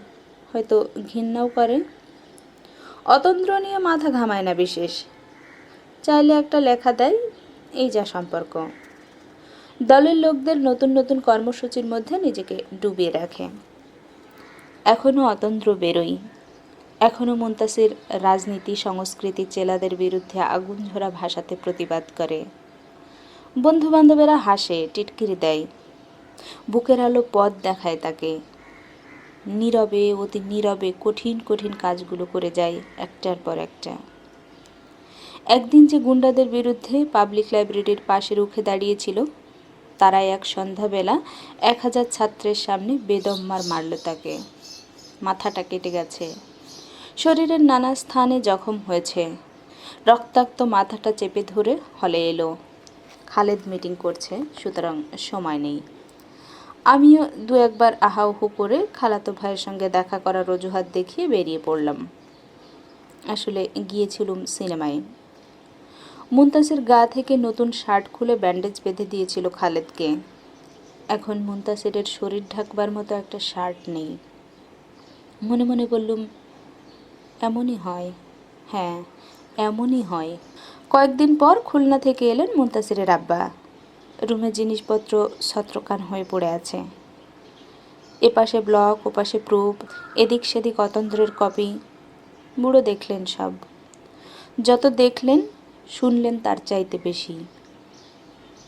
Speaker 1: হয়তো ঘৃণাও করে। অতন্দ্র নিয়ে মাথা ঘামায় না বিশেষ, চাইলে একটা লেখা দেয়, এই যা সম্পর্ক। দলের লোকদের নতুন নতুন কর্মসূচির মধ্যে নিজেকে ডুবিয়ে রাখে। এখনও অতন্দ্র বেরোই, এখনও মুনতাসির রাজনীতি সংস্কৃতি চেলাদের বিরুদ্ধে আগুন ঝরা ভাষাতে প্রতিবাদ করে। বন্ধুবান্ধবেরা হাসে, টিটকিরি দেয়, বুকের আলো পথ দেখায় তাকে। নীরবে, অতি নীরবে কঠিন কঠিন কাজগুলো করে যায় একটার পর একটা। একদিন যে গুন্ডাদের বিরুদ্ধে পাবলিক লাইব্রেরির পাশে রুখে দাঁড়িয়েছিল, তারাই এক সন্ধ্যাবেলা 1000 ছাত্রের সামনে বেদম মারল তাকে। মাথাটা কেটে গেছে, শরীরের নানা স্থানে জখম হয়েছে। রক্তাক্ত মাথাটা চেপে ধরে হলে এলো। খালেদ মিটিং করছে, সুতরাং সময় নেই। আমিও দু একবার আহাউহু করে খালাতো ভাইয়ের সঙ্গে দেখা করার অজুহাত দেখিয়ে বেরিয়ে পড়লাম। আসলে গিয়েছিলুম সিনেমায়। মুনতাসির গা থেকে নতুন শার্ট খুলে ব্যান্ডেজ বেঁধে দিয়েছিল খালেদকে। এখন মুনতাসিরের শরীর ঢাকবার মতো একটা শার্ট নেই। মনে মনে বললুম, এমনই হয়, হ্যাঁ এমনই হয়। কয়েকদিন পর খুলনা থেকে এলেন মুনতাসিরের আব্বা। রুমে জিনিসপত্র ছত্রখান হয়ে পড়ে আছে। এপাশে ব্লক, ওপাশে প্রুফ, এদিক সেদিক অতন্ত্রের কপি। বুড়ো দেখলেন সব। যত দেখলেন শুনলেন তার চাইতে বেশি।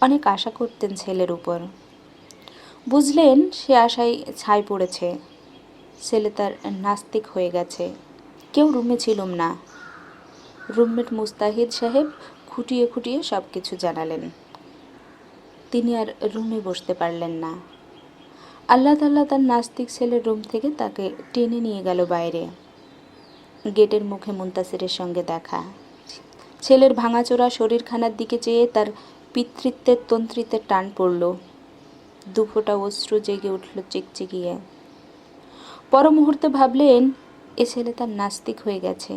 Speaker 1: অনেক আশা করতেন ছেলের উপর। বুঝলেন সে আশায় ছাই পড়েছে। ছেলে তার নাস্তিক হয়ে গেছে। কেউ রুমে ছিলুম না। রুমমেট মুস্তাহিদ সাহেব খুঁটিয়ে খুঁটিয়ে সব কিছু জানালেন। তিনি আর রুমে বসতে পারলেন না। আল্লাহ তাআলা তার নাস্তিক ছেলের রুম থেকে তাকে টেনে নিয়ে গেল বাইরে। গেটের মুখে মুনতাসিরের সঙ্গে দেখা। ছেলের ভাঙাচোরা শরীরখানার দিকে চেয়ে তার পিতৃত্বের তন্ত্রিতে টান পড়ল। দুফোঁটা অশ্রু জেগে উঠল চিকচিকিয়ে। পর মুহূর্তে ভাবলেন, এ ছেলে তার নাস্তিক হয়ে গেছে।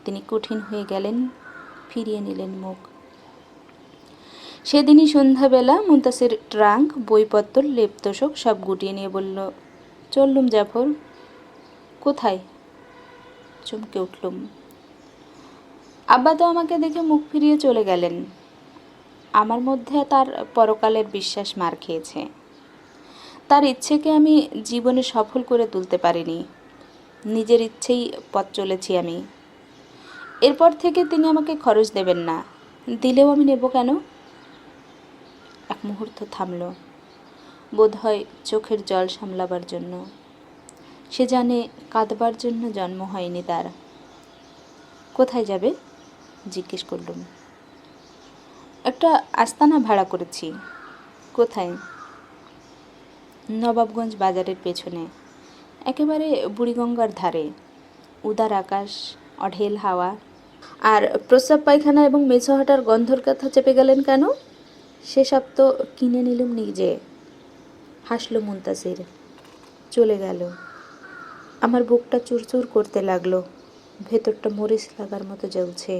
Speaker 1: তিনি কঠিন হয়ে গেলেন, ফিরিয়ে নিলেন মুখ। সেদিনই সন্ধ্যাবেলা মুনতাসির ট্রাঙ্ক, বইপত্র, লেপতোষক সব গুটিয়ে নিয়ে বলল, চললুম জাফর। কোথায়? চমকে উঠলুম। আব্বা তো আমাকে দেখে মুখ ফিরিয়ে চলে গেলেন। আমার মধ্যে তার পরকালের বিশ্বাস মার খেয়েছে। তার ইচ্ছেকে আমি জীবনে সফল করে তুলতে পারিনি। নিজের ইচ্ছেই পথ চলেছি আমি। এরপর থেকে তিনি আমাকে খরচ দেবেন না। দিলেও আমি নেব কেন? এক মুহূর্ত থামল, বোধহয় চোখের জল সামলাবার জন্য। সে জানে কাঁদবার জন্য জন্ম হয়নি তার। কোথায় যাবে? জিজ্ঞেস করলুম। একটা আস্তানা ভাড়া করেছি। কোথায়? নবাবগঞ্জ বাজারের পেছনে, একেবারে বুড়িগঙ্গার ধারে। উদার আকাশ, অঢেল হাওয়া। আর প্রস্রাব পায়খানা এবং মেছোহাটার গন্ধর কথা চেপে গেলেন কেন? সেসব তো কিনে নিলুম নিজে। হাসল মুনতাসির। চলে গেল। আমার বুকটা চুরচুর করতে লাগলো। ভেতরটা মরিচ লাগার মতো জ্বলছে।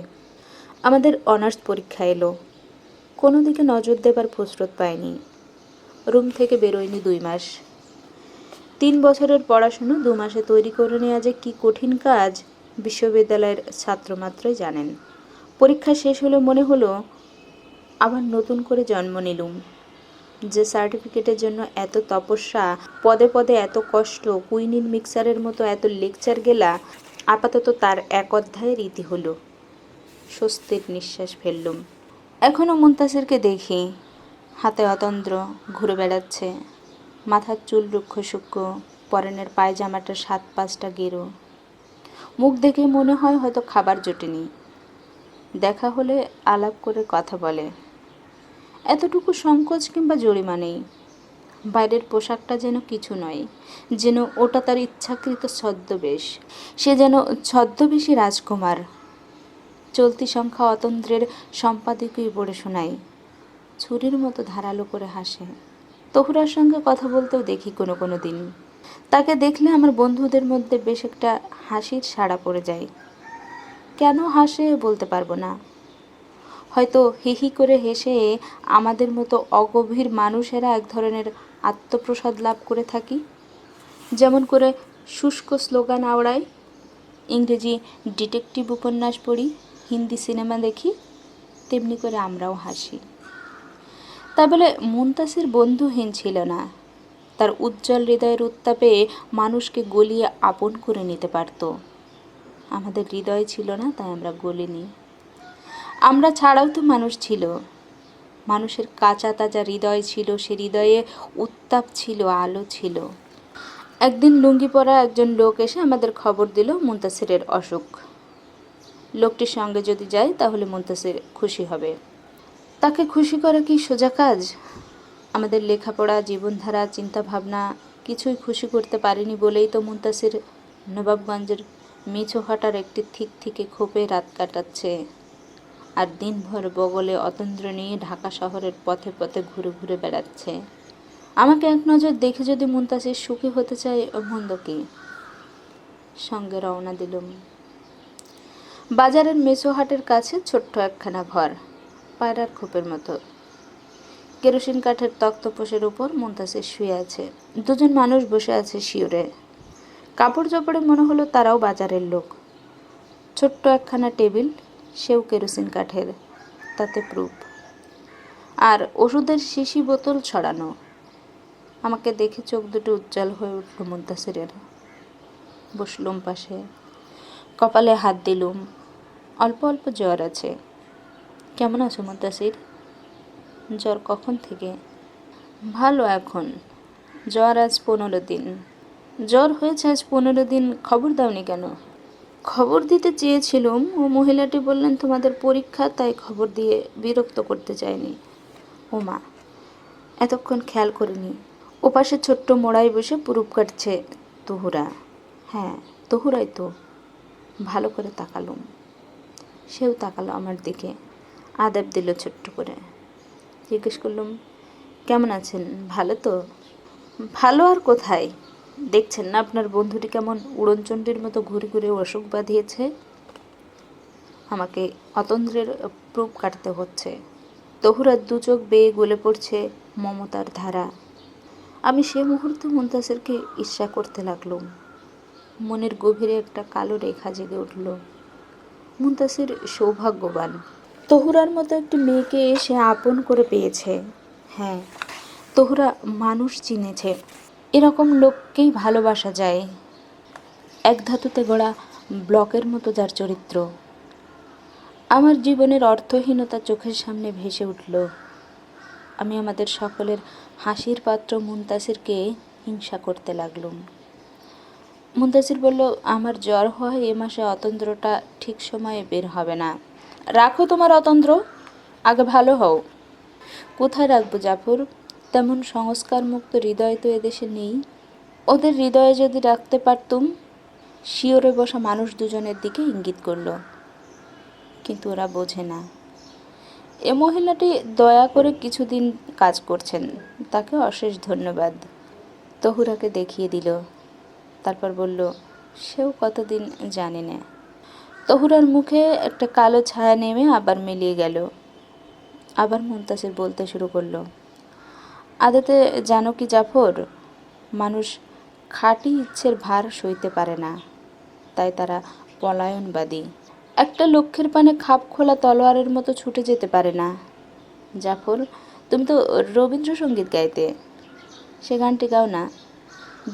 Speaker 1: আমাদের অনার্স পরীক্ষা এলো। কোনো দিকে নজর দেবার ফুসরত পাইনি। রুম থেকে বেরোয়নি 2 মাস। 3 বছরের পড়াশুনো 2 মাসে তৈরি করে নেওয়া যে কী কঠিন কাজ বিশ্ববিদ্যালয়ের ছাত্রমাত্রই জানেন। পরীক্ষা শেষ হলে মনে হলো আবার নতুন করে জন্ম নিলুম। যে সার্টিফিকেটের জন্য এত তপস্যা, পদে পদে এত কষ্ট, কুইনিন মিক্সারের মতো এত লেকচার গেলা, আপাতত তার এক অধ্যায়ের ইতি হলো। স্বস্তির নিঃশ্বাস ফেললুম। এখনও মুনতাসিরকে দেখি, হাতে অতন্দ্র, ঘুরে বেড়াচ্ছে। মাথার চুল রুক্ষ সূক্ষ্ম, পরনের পায়জামাটা 7-5টা গেরো। মুখ দেখে মনে হয় হয়তো খাবার জোটেনি। দেখা হলে আলাপ করে কথা বলে। এতটুকু সংকোচ কিংবা জরিমা নেই। বাইরের পোশাকটা যেন কিছু নয়, যেন ওটা তার ইচ্ছাকৃত ছদ্মবেশ। সে যেন ছদ্মবেশী রাজকুমার। চলতি সংখ্যা অতন্দ্রের সম্পাদকই পড়ে শোনায়, ছুরির মতো ধারালো করে হাসে। তহুরার সঙ্গে কথা বলতেও দেখি কোনো কোনো দিন। তাকে দেখলে আমার বন্ধুদের মধ্যে বেশ একটা হাসির সাড়া পড়ে যায়। কেন হাসে বলতে পারবো না। হয়তো হি হি করে হেসে আমাদের মতো অগভীর মানুষেরা এক ধরনের আত্মপ্রসাদ লাভ করে থাকি। যেমন করে শুষ্ক স্লোগান আওড়াই, ইংরেজি ডিটেকটিভ উপন্যাস পড়ি, হিন্দি সিনেমা দেখি, তেমনি করে আমরাও হাসি। তা বলে মুনতাসির বন্ধুহীন ছিল না। তার উজ্জ্বল হৃদয়ের উত্তাপে মানুষকে গলিয়ে আপন করে নিতে পারত। আমাদের হৃদয় ছিল না, তাই আমরা গলিনি। আমরা ছাড়াও তো মানুষ ছিল। মানুষের কাঁচা তাজা হৃদয় ছিল, সে হৃদয়ে উত্তাপ ছিল, আলো ছিল। একদিন লুঙ্গি পরা একজন লোক এসে আমাদের খবর দিল মুনতাসিরের অসুখ। লোকটির সঙ্গে যদি যাই তাহলে মুনতাসির খুশি হবে। তাকে খুশি করা কি সোজা কাজ? আমাদের লেখাপড়া, জীবনধারা, চিন্তাভাবনা কিছুই খুশি করতে পারেনি বলেই তো মুনতাসির নবাবগঞ্জের মিছোহাটার একটি থিকথিকে খোপে রাত কাটাচ্ছে, আর দিনভর বগলে অতন্দ্র নিয়ে ঢাকা শহরের পথে পথে ঘুরে ঘুরে বেড়াচ্ছে। আমাকে এক নজর দেখে যদি মুনতাসির সুখী হতে চায়, মন্দ কি? সঙ্গে রওনা দিলুম। বাজারের মেছোহাটের কাছে ছোট্ট একখানা ঘর, পায়রার খোপের মতো। কেরোসিন কাঠের তক্তপোষের উপর মুনতাসির শুয়ে আছে। দুজন মানুষ বসে আছে শিওরে। কাপড় চোপড়ে মনে হলো তারাও বাজারের লোক। ছোট্ট একখানা টেবিল, সেও কেরোসিন কাঠের, তাতে প্রুফ, আর ওষুধের শিশি বোতল ছড়ানো। আমাকে দেখে চোখ দুটো উজ্জ্বল হয়ে উঠল মুনতাসিরের। বসলুম পাশে, কপালে হাত দিলুম। অল্প অল্প জ্বর আছে। কেমন আছো মুনতাসির? জ্বর কখন থেকে? ভালো এখন। জ্বর আজ 15 দিন। জ্বর হয়েছে আজ 15 দিন, খবর দাওনি কেন? খবর দিতে চেয়েছিলুম, ও মহিলাটি বললেন তোমাদের পরীক্ষা, তাই খবর দিয়ে বিরক্ত করতে চাইনি। ও মা, এতক্ষণ খেয়াল করিনি। ওপাশে ছোট্ট মোড়ায় বসে পুরুপ কাটছে তহুরা। হ্যাঁ, তহুরাই তো। ভালো করে তাকালুম। সেও তাকালো আমার দিকে, আদেব দিল ছোট্ট করে। জিজ্ঞেস করলুম, কেমন আছেন? ভালো তো? ভালো আর কোথায়? দেখছেন না আপনার বন্ধুটি কেমন উড়নচণ্ডীর মতো ঘুরে ঘুরে অসুখ বাঁধিয়েছে। আমাকে অতন্দ্রের প্রুফ কাটতে হচ্ছে। তহুরার দু চোখ বেয়ে গলে পড়ছে মমতার ধারা। আমি সে মুহূর্তে মুনতাসিরকে ঈর্ষা করতে লাগলুম। মনের গভীরে একটা কালো রেখা জেগে উঠল। মুনতাসির সৌভাগ্যবান। তহুরার মতো একটি মেয়েকে সে আপন করে পেয়েছে। হ্যাঁ, তহুরা মানুষ চিনেছে। এরকম লোককেই ভালোবাসা যায়। এক ধাতুতে গড়া ব্লকের মতো যার চরিত্র। আমার জীবনের অর্থহীনতা চোখের সামনে ভেসে উঠল। আমি আমাদের সকলের হাসির পাত্র মুনতাসিরকে হিংসা করতে লাগলুম। মুনতাসির বলল, আমার জ্বর হয় এ মাসে অতন্দ্রটা ঠিক সময়ে বের হবে না। রাখো তোমার অতন্দ্র, আগে ভালো হও। কোথায় রাখবো জাফর? তেমন সংস্কারমুক্ত হৃদয় তো এদেশে নেই। ওদের হৃদয়ে যদি রাখতে পারতুম। শিওরে বসা মানুষ দুজনের দিকে ইঙ্গিত করল, কিন্তু ওরা বোঝে না। এ মহিলাটি দয়া করে কিছুদিন কাজ করছেন, তাকে অশেষ ধন্যবাদ। তহুরাকে দেখিয়ে দিল, তারপর বলল, সেও কতদিন জানি না। তহুরার মুখে একটা কালো ছায়া নেমে আবার মিলিয়ে গেল। আবার মুনতাসির বলতে শুরু করলো, আদতে জানো কি জাফর, মানুষ খাঁটি ইচ্ছের ভার সইতে পারে না, তাই তারা পলায়নবাদী। একটা লক্ষ্যের পানে খাপ খোলা তলোয়ারের মতো ছুটে যেতে পারে না। জাফর, তুমি তো রবীন্দ্রসঙ্গীত গাইতে, সে গানটি গাও না।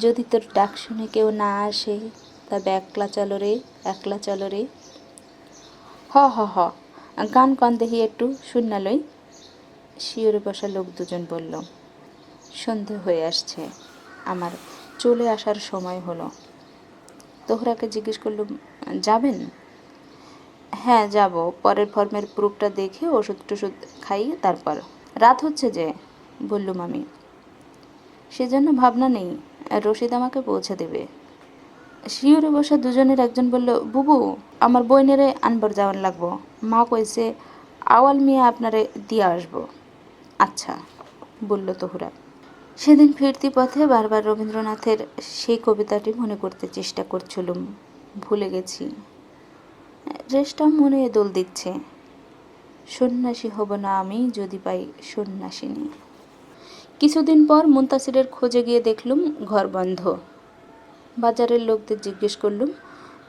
Speaker 1: যদি তোর ডাক শুনে কেউ না আসে, তবে একলা চলো রে, একলা চলো রে। হ হ হ, গান কন দেখি একটু, শুনালই। শিওরে বসা লোক দুজন বলল। সন্ধে হয়ে আসছে, আমার চলে আসার সময় হলো। তহুরাকে জিজ্ঞেস করলুম, যাবেন? হ্যাঁ যাব, পরের ফর্মের প্রুফটা দেখে ওষুধ টষুধ খাইয়ে তারপর। রাত হচ্ছে যে, বললুম আমি। সেজন্য ভাবনা নেই, রশিদ আমাকে পৌঁছে দেবে। শিউরে বসা দুজনের একজন বলল, বুবু আমার বইনেরে আনবার যাওয়ান লাগবো, মা কইছে আওয়াল মিয়া আপনারে দিয়ে আসবো। আচ্ছা, বলল তহুরা। সেদিন ফিরতি পথে বারবার রবীন্দ্রনাথের সেই কবিতাটি মনে করতে চেষ্টা করছিলুম, ভুলে গেছি। রেশটাও মনে দোল দিচ্ছে, সন্ন্যাসী হব না আমি যদি পাই সন্ন্যাসিনী। কিছুদিন পর মুনতাসিরের খোঁজে গিয়ে দেখলুম ঘর বন্ধ। বাজারের লোকদের জিজ্ঞেস করলুম,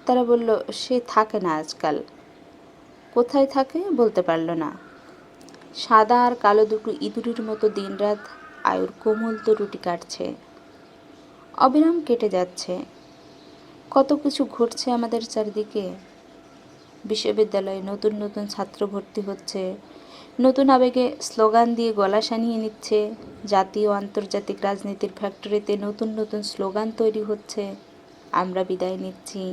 Speaker 1: তারা বলল সে থাকে না আজকাল। কোথায় থাকে বলতে পারল না। সাদা আর কালো দুটো ইঁদুরের মতো দিনরাত আয়ুর কোমল তো রুটি কাটছে, অবিরাম কেটে যাচ্ছে। কত কিছু ঘটছে আমাদের চারিদিকে। বিশ্ববিদ্যালয়ে নতুন নতুন ছাত্র ভর্তি হচ্ছে, নতুন আবেগে স্লোগান দিয়ে গলা সানিয়ে নিচ্ছে। জাতীয় আন্তর্জাতিক রাজনীতির ফ্যাক্টরিতে নতুন নতুন স্লোগান তৈরি হচ্ছে। আমরা বিদায় নিচ্ছি,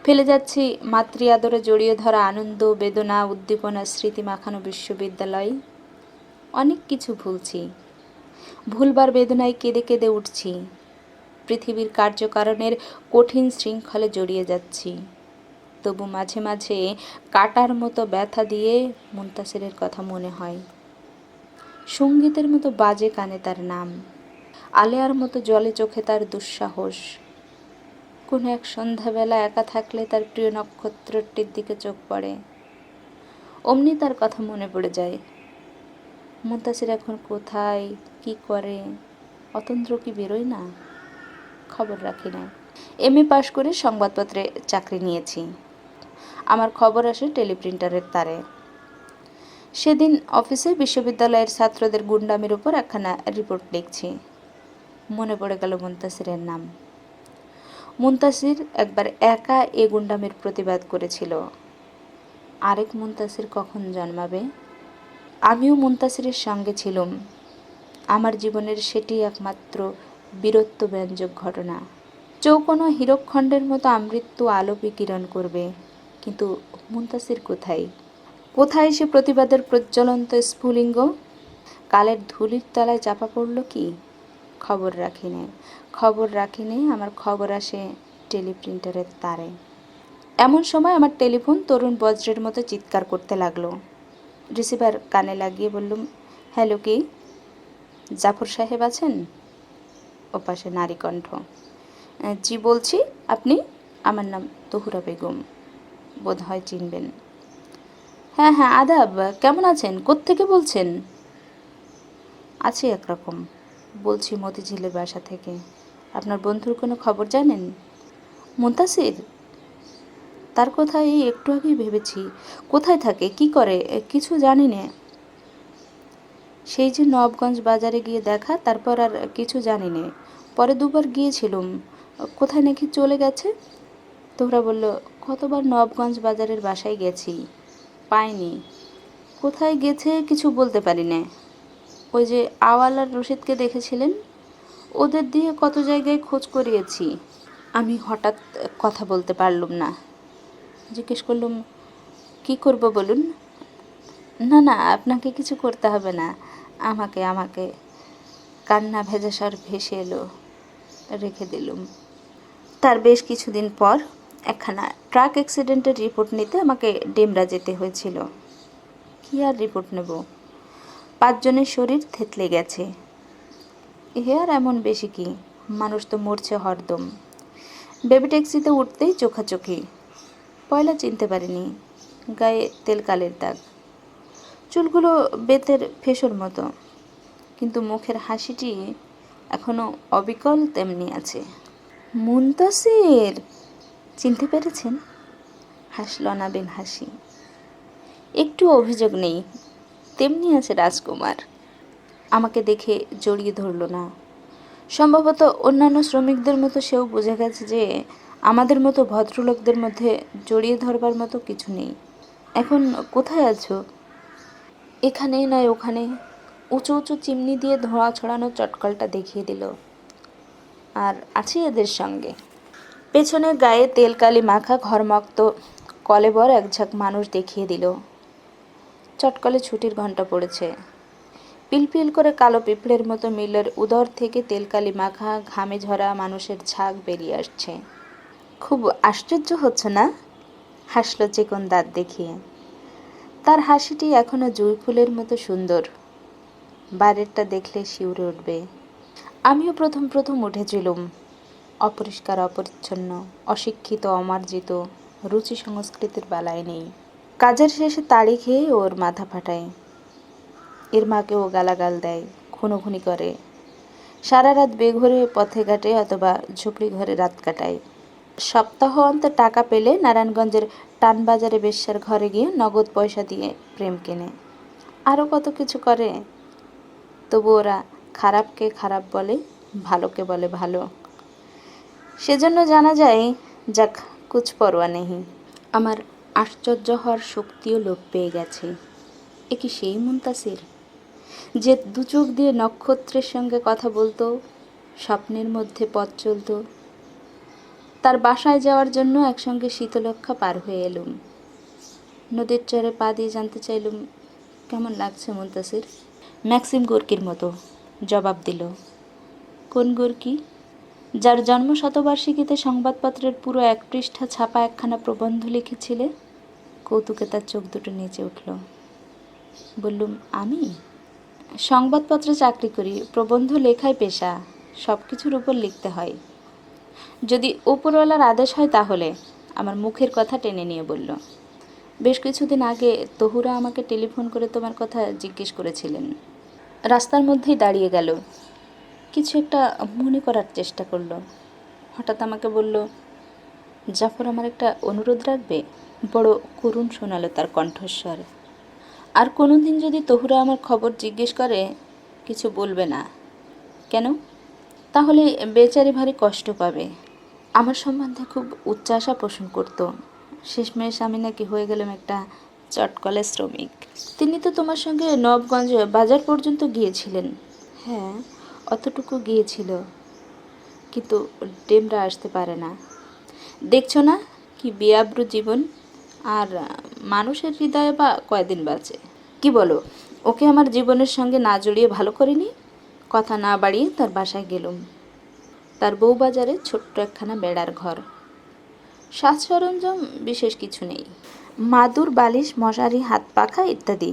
Speaker 1: ফেলে যাচ্ছি মাতৃ আদরে জড়িয়ে ধরা আনন্দ, বেদনা, উদ্দীপনা, স্মৃতি মাখানো বিশ্ববিদ্যালয়। অনেক কিছু ভুলছি, ভুলবার বেদনায় কেঁদে কেঁদে উঠছি। পৃথিবীর কার্যকারণের কঠিন শৃঙ্খলে জড়িয়ে যাচ্ছি। তবু মাঝে মাঝে কাটার মতো ব্যথা দিয়ে মুনতাসিরের কথা মনে হয়। সঙ্গীতের মতো বাজে কানে তার নাম, আলেয়ার মতো জলে চোখে তার দুঃসাহস। কোনো এক সন্ধ্যাবেলা একা থাকলে তার প্রিয় নক্ষত্রটির দিকে চোখ পড়ে, অমনি তার কথা মনে পড়ে যায়। মুনতাসির এখন কোথায়, কি করে? অতন্দ্র কি বেরোয় না? খবর রাখি না। এমএ পাশ করে সংবাদপত্রে চাকরি নিয়েছি। আমার খবর আসে টেলিপ্রিন্টারের তারে। সেদিন অফিসে বিশ্ববিদ্যালয়ের ছাত্রদের গুন্ডামির উপর একখানা রিপোর্ট লিখছি। মনে পড়ে গেল মুনতাসিরের নাম। মুনতাসির একবার একা এ গুন্ডামির প্রতিবাদ করেছিল। আরেক মুনতাসির কখন জন্মাবে? আমিও মুনতাসিরের সঙ্গে ছিলাম। আমার জীবনের সেটি একমাত্র বীরত্বব্যঞ্জক ঘটনা। চৌকোনো হীরকখণ্ডের মতো আমৃত্যু আলো বিকিরণ করবে, কিন্তু মুনতাসির কোথায়? কোথায় সে প্রতিবাদের প্রজ্বলন্ত স্ফুলিঙ্গ? কালের ধুলির তলায় চাপা পড়ল কি? খবর রাখি নে। আমার খবর আসে টেলিপ্রিন্টারের তারে। এমন সময় আমার টেলিফোন তরুণ বজ্রের মতো চিৎকার করতে লাগলো। রিসিভার কানে লাগিয়ে বললুম, হ্যালো, কি? জাফর সাহেব আছেন? ওপাশে নারী কণ্ঠ, জি বলছি, আপনি? আমার নাম তহুরা বেগম, বোধ হয় চিনবেন। হ্যাঁ হ্যাঁ, আদাব, কেমন আছেন? কোত্থেকে বলছেন? আছি একরকম, বলছি মতিঝিলের বাসা থেকে। আপনার বন্ধুর কোনো খবর জানেন? মুনতাসির? তার কথা এই একটু আগেই ভেবেছি। কোথায় থাকে, কি করে, কিছু জানি না। সেই যে নবাবগঞ্জ বাজারে গিয়ে দেখা, তারপর আর কিছু জানি না। পরে দুবার গিয়েছিলুম, কোথায় নাকি চলে গেছে। তোরা বলল, কতবার নবাবগঞ্জ বাজারের বাসায় গেছি, পাইনি। কোথায় গেছে কিছু বলতে পারি না। ওই যে আওয়াল আর রশিদকে দেখেছিলেন, ওদের দিয়ে কত জায়গায় খোঁজ করিয়েছি। আমি হঠাৎ কথা বলতে পারলুম না। জিজ্ঞেস করলুম, কি করব বলুন? না না, আপনাকে কিছু করতে হবে না, আমাকে। কান্না ভেজা স্বর ভেসে এলো, রেখে দিলুম। তার বেশ কিছুদিন পর একখানা ট্রাক অ্যাক্সিডেন্টের রিপোর্ট নিতে আমাকে ডেমরা যেতে হয়েছিল। কি আর রিপোর্ট নেব? 5 জনের শরীর থেতলে গেছে। এ আর এমন বেশি কি, মানুষ তো মরছে হরদম। বেবি ট্যাক্সিতে উঠতেই চোখাচোখি। পয়লা চিনতে পারিনি, গায়ে তেলকালের দাগ, চুলগুলো বেতের ফেসর মতো, কিন্তু মুখের হাসিটি এখনো অবিকল তেমনি আছে। মুনতাসির, চিনতে পেরেছেন? হাসল অনাবিল হাসি। একটু অভিযোগ নেই, তেমনি আছে রাজকুমার। আমাকে দেখে জড়িয়ে ধরল না। সম্ভবত অন্যান্য শ্রমিকদের মতো সেও বুঝে গেছে যে আমাদের মতো ভদ্রলোকদের মধ্যে জড়িয়ে ধরবার মতো কিছু নেই। এখন কোথায় আছো? এখানে নয় ওখানে। উঁচু উঁচু চিমনি দিয়ে ধোঁয়া ছড়ানো চটকলটা দেখিয়ে দিল। আর আছি এদের সঙ্গে। পেছনে গায়ে তেলকালি মাখা ঘরমক্ত কলেবর এক ঝাঁক মানুষ দেখিয়ে দিল। চটকলে ছুটির ঘন্টা পড়েছে। পিলপিল করে কালো পিঁপড়ের মতো মিলের উদর থেকে তেলকালি মাখা ঘামে ঝরা মানুষের ঝাঁক বেরিয়ে আসছে। খুব আশ্চর্য হচ্ছে না? হাসল চিকন দাঁত দেখিয়ে। তার হাসিটি এখনো জুঁই ফুলের মতো সুন্দর। বাইরেরটা দেখলে শিউরে উঠবে। আমিও প্রথম প্রথম উঠেছিলুম। অপরিষ্কার, অপরিচ্ছন্ন, অশিক্ষিত, অমার্জিত, রুচি সংস্কৃতির বালায় নেই। কাজের শেষে তাড়ি খেয়ে ওর মাথা ফাটায়। এর মাকে ও গালাগাল দেয়, খুনোখুনি করে। সারা রাত বেঘরে পথে ঘাটে অথবা ঝুপড়ি ঘরে রাত কাটায়। সপ্তাহ অন্তর টাকা পেলে নারায়ণগঞ্জের টানবাজারে বেশ্যার ঘরে গিয়ে নগদ পয়সা দিয়ে প্রেম কেনে। আরও কত কিছু করে। তবু ওরা খারাপকে খারাপ বলে, ভালোকে বলে ভালো। সেজন্য জানা যায়, যাক, কুছ পরোয়া নেই। আমার আশ্চর্য হওয়ার শক্তিও লোপ পেয়ে গেছে। এ কি সেই মুনতাসির যে দু চোখ দিয়ে নক্ষত্রের সঙ্গে কথা বলতো, স্বপ্নের মধ্যে পথ চলত? তার বাসায় যাওয়ার জন্য একসঙ্গে শীতলক্ষা পার হয়ে এলুম। নদীর চরে পা দিয়ে জানতে চাইলুম, কেমন লাগছে মুনতাসির? ম্যাক্সিম গোর্কির মতো জবাব দিল। কোন গোর্কি? যার জন্ম শতবার্ষিকীতে সংবাদপত্রের পুরো এক পৃষ্ঠা ছাপা একখানা প্রবন্ধ লিখেছিলে। কৌতুকে তার চোখ দুটো নেচে উঠল। বললুম, আমি সংবাদপত্রে চাকরি করি, প্রবন্ধ লেখাই পেশা, সব কিছুর উপর লিখতে হয়। যদি উপরওয়ালার আদেশ হয় তাহলে। আমার মুখের কথা টেনে নিয়ে বলল, বেশ কিছুদিন আগে তহুরা আমাকে টেলিফোন করে তোমার কথা জিজ্ঞেস করেছিলেন। রাস্তার মধ্যেই দাঁড়িয়ে গেল, কিছু একটা মনে করার চেষ্টা করলো। হঠাৎ আমাকে বলল, জাফর, আমার একটা অনুরোধ রাখবে? বড় করুণ শোনালো তার কণ্ঠস্বর। আর কোনো দিন যদি তহুরা আমার খবর জিজ্ঞেস করে, কিছু বলবে না। কেন? তাহলে বেচারি ভারী কষ্ট পাবে। আমার সম্বন্ধে খুব উচ্চাশা পোষণ করত। শেষমেশ আমি নাকি হয়ে গেলাম একটা চটকলে শ্রমিক। তিনি তো তোমার সঙ্গে নবগঞ্জ বাজার পর্যন্ত গিয়েছিলেন। হ্যাঁ, অতটুকু গিয়েছিল, কিন্তু ডেমরা আসতে পারে না। দেখছো না কি বেআব্রু জীবন। আর মানুষের হৃদয়ে বা কয়দিন বাঁচে? কি বলো, ওকে আমার জীবনের সঙ্গে না জড়িয়ে ভালো করিনি? কথা না বাড়িয়ে তার বাসায় গেলুম। তার বউবাজারে ছোট্ট একখানা বেড়ার ঘর। সাজ সরঞ্জাম বিশেষ কিছু নেই। মাদুর, বালিশ, মশারি, হাত পাখা ইত্যাদি,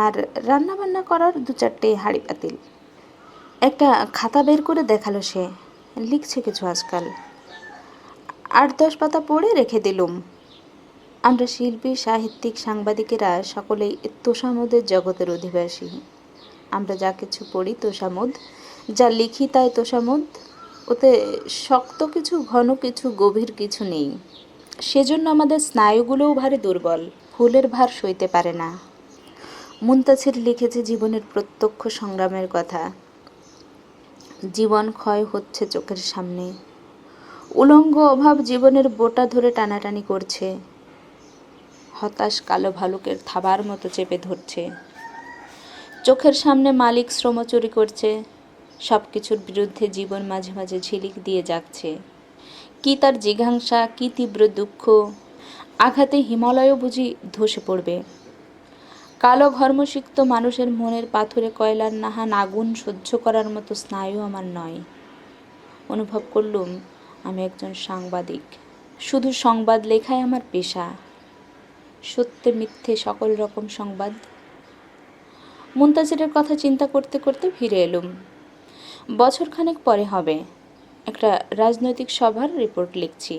Speaker 1: আর রান্নাবান্না করার দু চারটে হাঁড়ি পাতিল। একটা খাতা বের করে দেখালো সে। লিখছে কিছু আজকাল। 8-10 পাতা পড়ে রেখে দিলুম। আমরা শিল্পী, সাহিত্যিক, সাংবাদিকেরা সকলেই তোষামোদের জগতের অধিবাসী। আমরা যা কিছু পড়ি তোষামোদ, যা লিখি তাই তোষামোদ। ওতে শক্ত কিছু, ঘন কিছু, গভীর কিছু নেই। সেজন্য আমাদের স্নায়ুগুলোও ভারী দুর্বল, ফুলের ভার সইতে পারে না। মুনতাসির লিখেছে জীবনের প্রত্যক্ষ সংগ্রামের কথা। জীবন ক্ষয় হচ্ছে চোখের সামনে। উলঙ্গ অভাব জীবনের বোটা ধরে টানাটানি করছে। হতাশ কালো ভালুকের থাবার মতো চেপে ধরছে। চোখের সামনে মালিক শ্রম চুরি করছে। সব কিছুর বিরুদ্ধে জীবন মাঝে মাঝে ঝিলিক দিয়ে যাচ্ছে। কি তার জিঘাংসা, কি তীব্র দুঃখ! আঘাতে হিমালয়ও বুঝি ধসে পড়বে। কালো ঘর্মসিক্ত মানুষের মনের পাথরে কয়লার নাহান আগুন সহ্য করার মতো স্নায়ু আমার নয়। অনুভব করলুম আমি একজন সাংবাদিক। শুধু সংবাদ লেখাই আমার পেশা। সত্যে মিথ্যে সকল রকম সংবাদ। মুনতাসিরের কথা চিন্তা করতে করতে ফিরে এলুম। বছরখানেক পরে হবে। একটা রাজনৈতিক সভার রিপোর্ট লিখছি।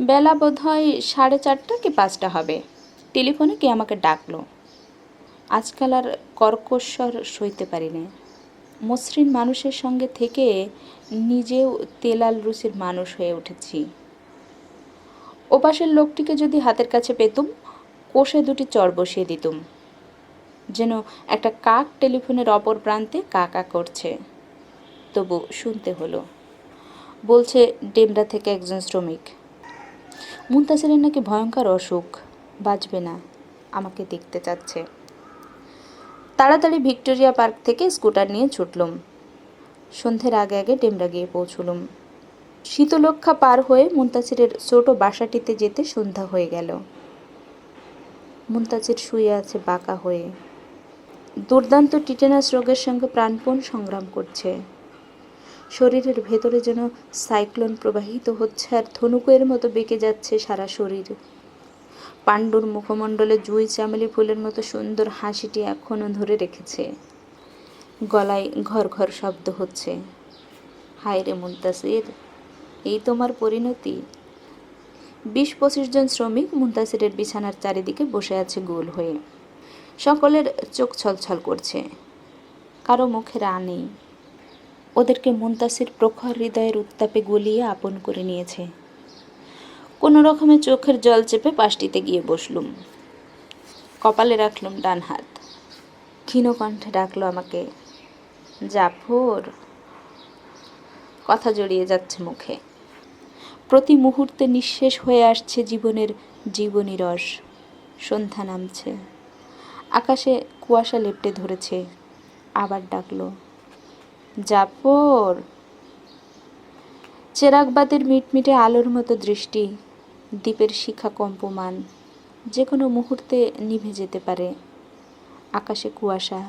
Speaker 1: বেলা বোধ হয় 4:30 কি 5টা হবে। টেলিফোনে কে আমাকে ডাকলো। আজকাল আর কর্কশ্বর সইতে পারি না। মসৃণ মানুষের সঙ্গে থেকে নিজেও তেলাল রুচির মানুষ হয়ে উঠেছি। ওপাশের লোকটিকে যদি হাতের কাছে পেতুম, কোষে 2টি চর বসিয়ে দিতুম। যেন একটা কাক টেলিফোনের অপর প্রান্তে কা কা করছে। তবু শুনতে হলো। বলছে ডেমরা থেকে একজন শ্রমিক। মুনতাসিরের নাকি ভয়ঙ্কর অসুখ, বাঁচবে না। আমাকে দেখতে চাচ্ছে। তাড়াতাড়ি ভিক্টোরিয়া পার্ক থেকে স্কুটার নিয়ে ছুটলুম। সন্ধ্যের আগে আগে ডেমরা গিয়ে পৌঁছলুম। শীতলক্ষা পার হয়ে মুনতাসিরের ছোট বাসাটিতে যেতে সন্ধ্যা হয়ে গেল। মুনতাসির শুয়ে আছে বাঁকা হয়ে, দুর্দান্ত টিটেনাস রোগের সঙ্গে প্রাণপণ সংগ্রাম করছে। শরীরের ভেতরে যেন সাইক্লোন প্রবাহিত হচ্ছে, আর ধনুকের মতো বেঁকে যাচ্ছে সারা শরীর। পাণ্ডুর মুখমণ্ডলে জুঁই চামেলি ফুলের মতো সুন্দর হাসিটি এখনও ধরে রেখেছে। গলায় ঘর ঘর শব্দ হচ্ছে, হায় রে মুনতাসির, এই তোমার পরিণতি। 20-25 জন শ্রমিক মুনতাসিরের বিছানার চারিদিকে বসে আছে গোল হয়ে। সকলের চোখ ছলছল করছে, কারো মুখে রা নেই। ওদেরকে মুনতাসির প্রখর হৃদয়ের উত্তাপে গলিয়ে আপন করে নিয়েছে। কোনো রকমে চোখের জল চেপে পাশটিতে গিয়ে বসলুম। কপালে রাখলুম ডান হাত। ক্ষীণ কণ্ঠে ডাকলো আমাকে, জাফর। কথা জড়িয়ে যাচ্ছে মুখে। প্রতি মুহূর্তে নিঃশেষ হয়ে আসছে জীবনের জীবনী রস। সন্ধ্যা নামছে, আকাশে কুয়াশা লেপ্টে ধরেছে। আবার ডাকলো, জাফর। চেরাগবাতির মিটমিটে আলোর মতো দৃষ্টি, দ্বীপের শিখা কম্পমান, যে কোনো মুহূর্তে নিভে যেতে পারে। আকাশে কুয়াশা,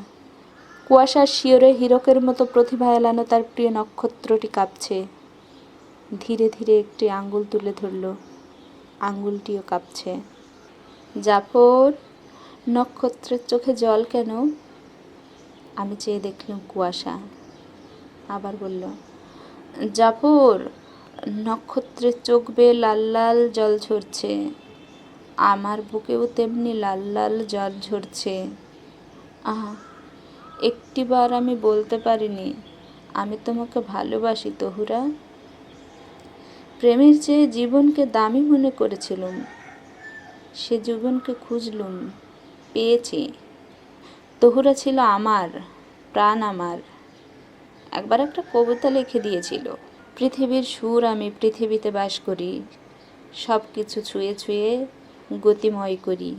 Speaker 1: কুয়াশার শিয়রে হীরকের মতো প্রতিভা এলানো তার প্রিয় নক্ষত্রটি কাঁপছে। ধীরে ধীরে একটি আঙ্গুল তুলে ধরল, আঙ্গুলটিও কাঁপছে। জাফর, নক্ষত্রের চোখে জল কেন? আমি চেয়ে দেখলাম কুয়াশা। আবার বলল, জাফর, নক্ষত্রের চোখ বেয়ে লাল লাল জল ঝরছে, আমার বুকেও তেমনি লাল লাল জল ঝরছে। আহা, একটিবার আমি বলতে পারিনি আমি তোমাকে ভালোবাসি তহুরা। প্রেমের চেয়ে জীবনকে দামি মনে করেছিলুম, সে জীবনকে খুঁজলুম, পেয়েছি। তহুরা ছিল আমার প্রাণ, আমার। একবার একটা কবিতা লিখে দিয়েছিল, পৃথিবীর সুর আমি পৃথিবীতে বাস করি, সব কিছু ছুঁয়ে ছুঁয়ে গতিময় করি।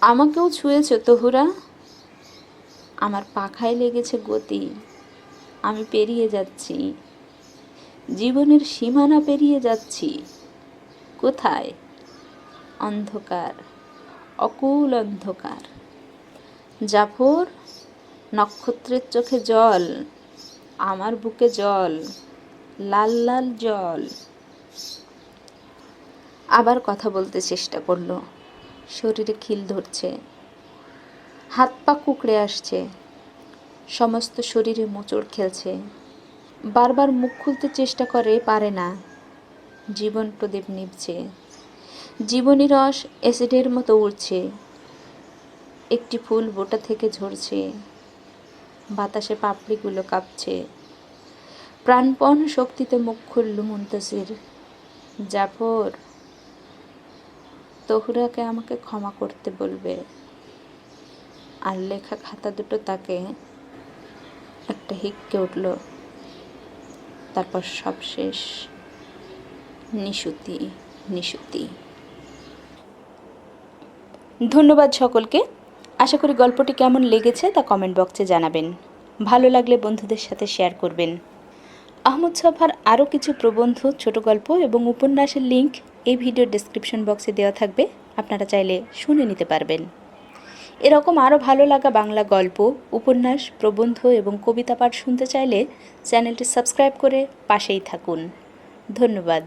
Speaker 1: আমাকেও ছুঁয়েছ তহুরা, আমার পাখায় লেগেছে গতি। আমি পেরিয়ে যাচ্ছি, জীবনের সীমানা পেরিয়ে যাচ্ছি। কোথায়? অন্ধকার, অকুল অন্ধকার। জাফর, নক্ষত্রের চোখে জল, আমার বুকে জল, লাল লাল জল। আবার কথা বলতে চেষ্টা করলো। শরীরে খিল ধরছে, হাত পা কুঁকড়ে আসছে, সমস্ত শরীরে মোচড় খেলছে। বারবার মুখ খুলতে চেষ্টা করে, পারে না। জীবন প্রদীপ নিভছে, জীবনী রস অ্যাসিডের মতো উড়ছে। একটি ফুল বোটা থেকে ঝরছে, বাতাসে পাপড়িগুলো কাঁপছে। প্রাণপণ শক্তিতে মুখ খুলল মুনতাসির, জাফর, তহুরাকে আমাকে ক্ষমা করতে বলবে। আর লেখা খাতা দুটো তাকে। একটা হিক্কে উঠল, তারপর সব শেষ। নিশুতি নিশুতি। ধন্যবাদ সকলকে। আশা করি গল্পটি কেমন লেগেছে তা কমেন্ট বক্সে জানাবেন। ভালো লাগলে বন্ধুদের সাথে শেয়ার করবেন। আহমদ ছফার আরও কিছু প্রবন্ধ, ছোট গল্প এবং উপন্যাসের লিঙ্ক এই ভিডিওর ডেসক্রিপশন বক্সে দেওয়া থাকবে, আপনারা চাইলে শুনে নিতে পারবেন। এরকম আরও ভালো লাগা বাংলা গল্প, উপন্যাস, প্রবন্ধ এবং কবিতা পাঠ শুনতে চাইলে চ্যানেলটি সাবস্ক্রাইব করে পাশেই থাকুন। ধন্যবাদ।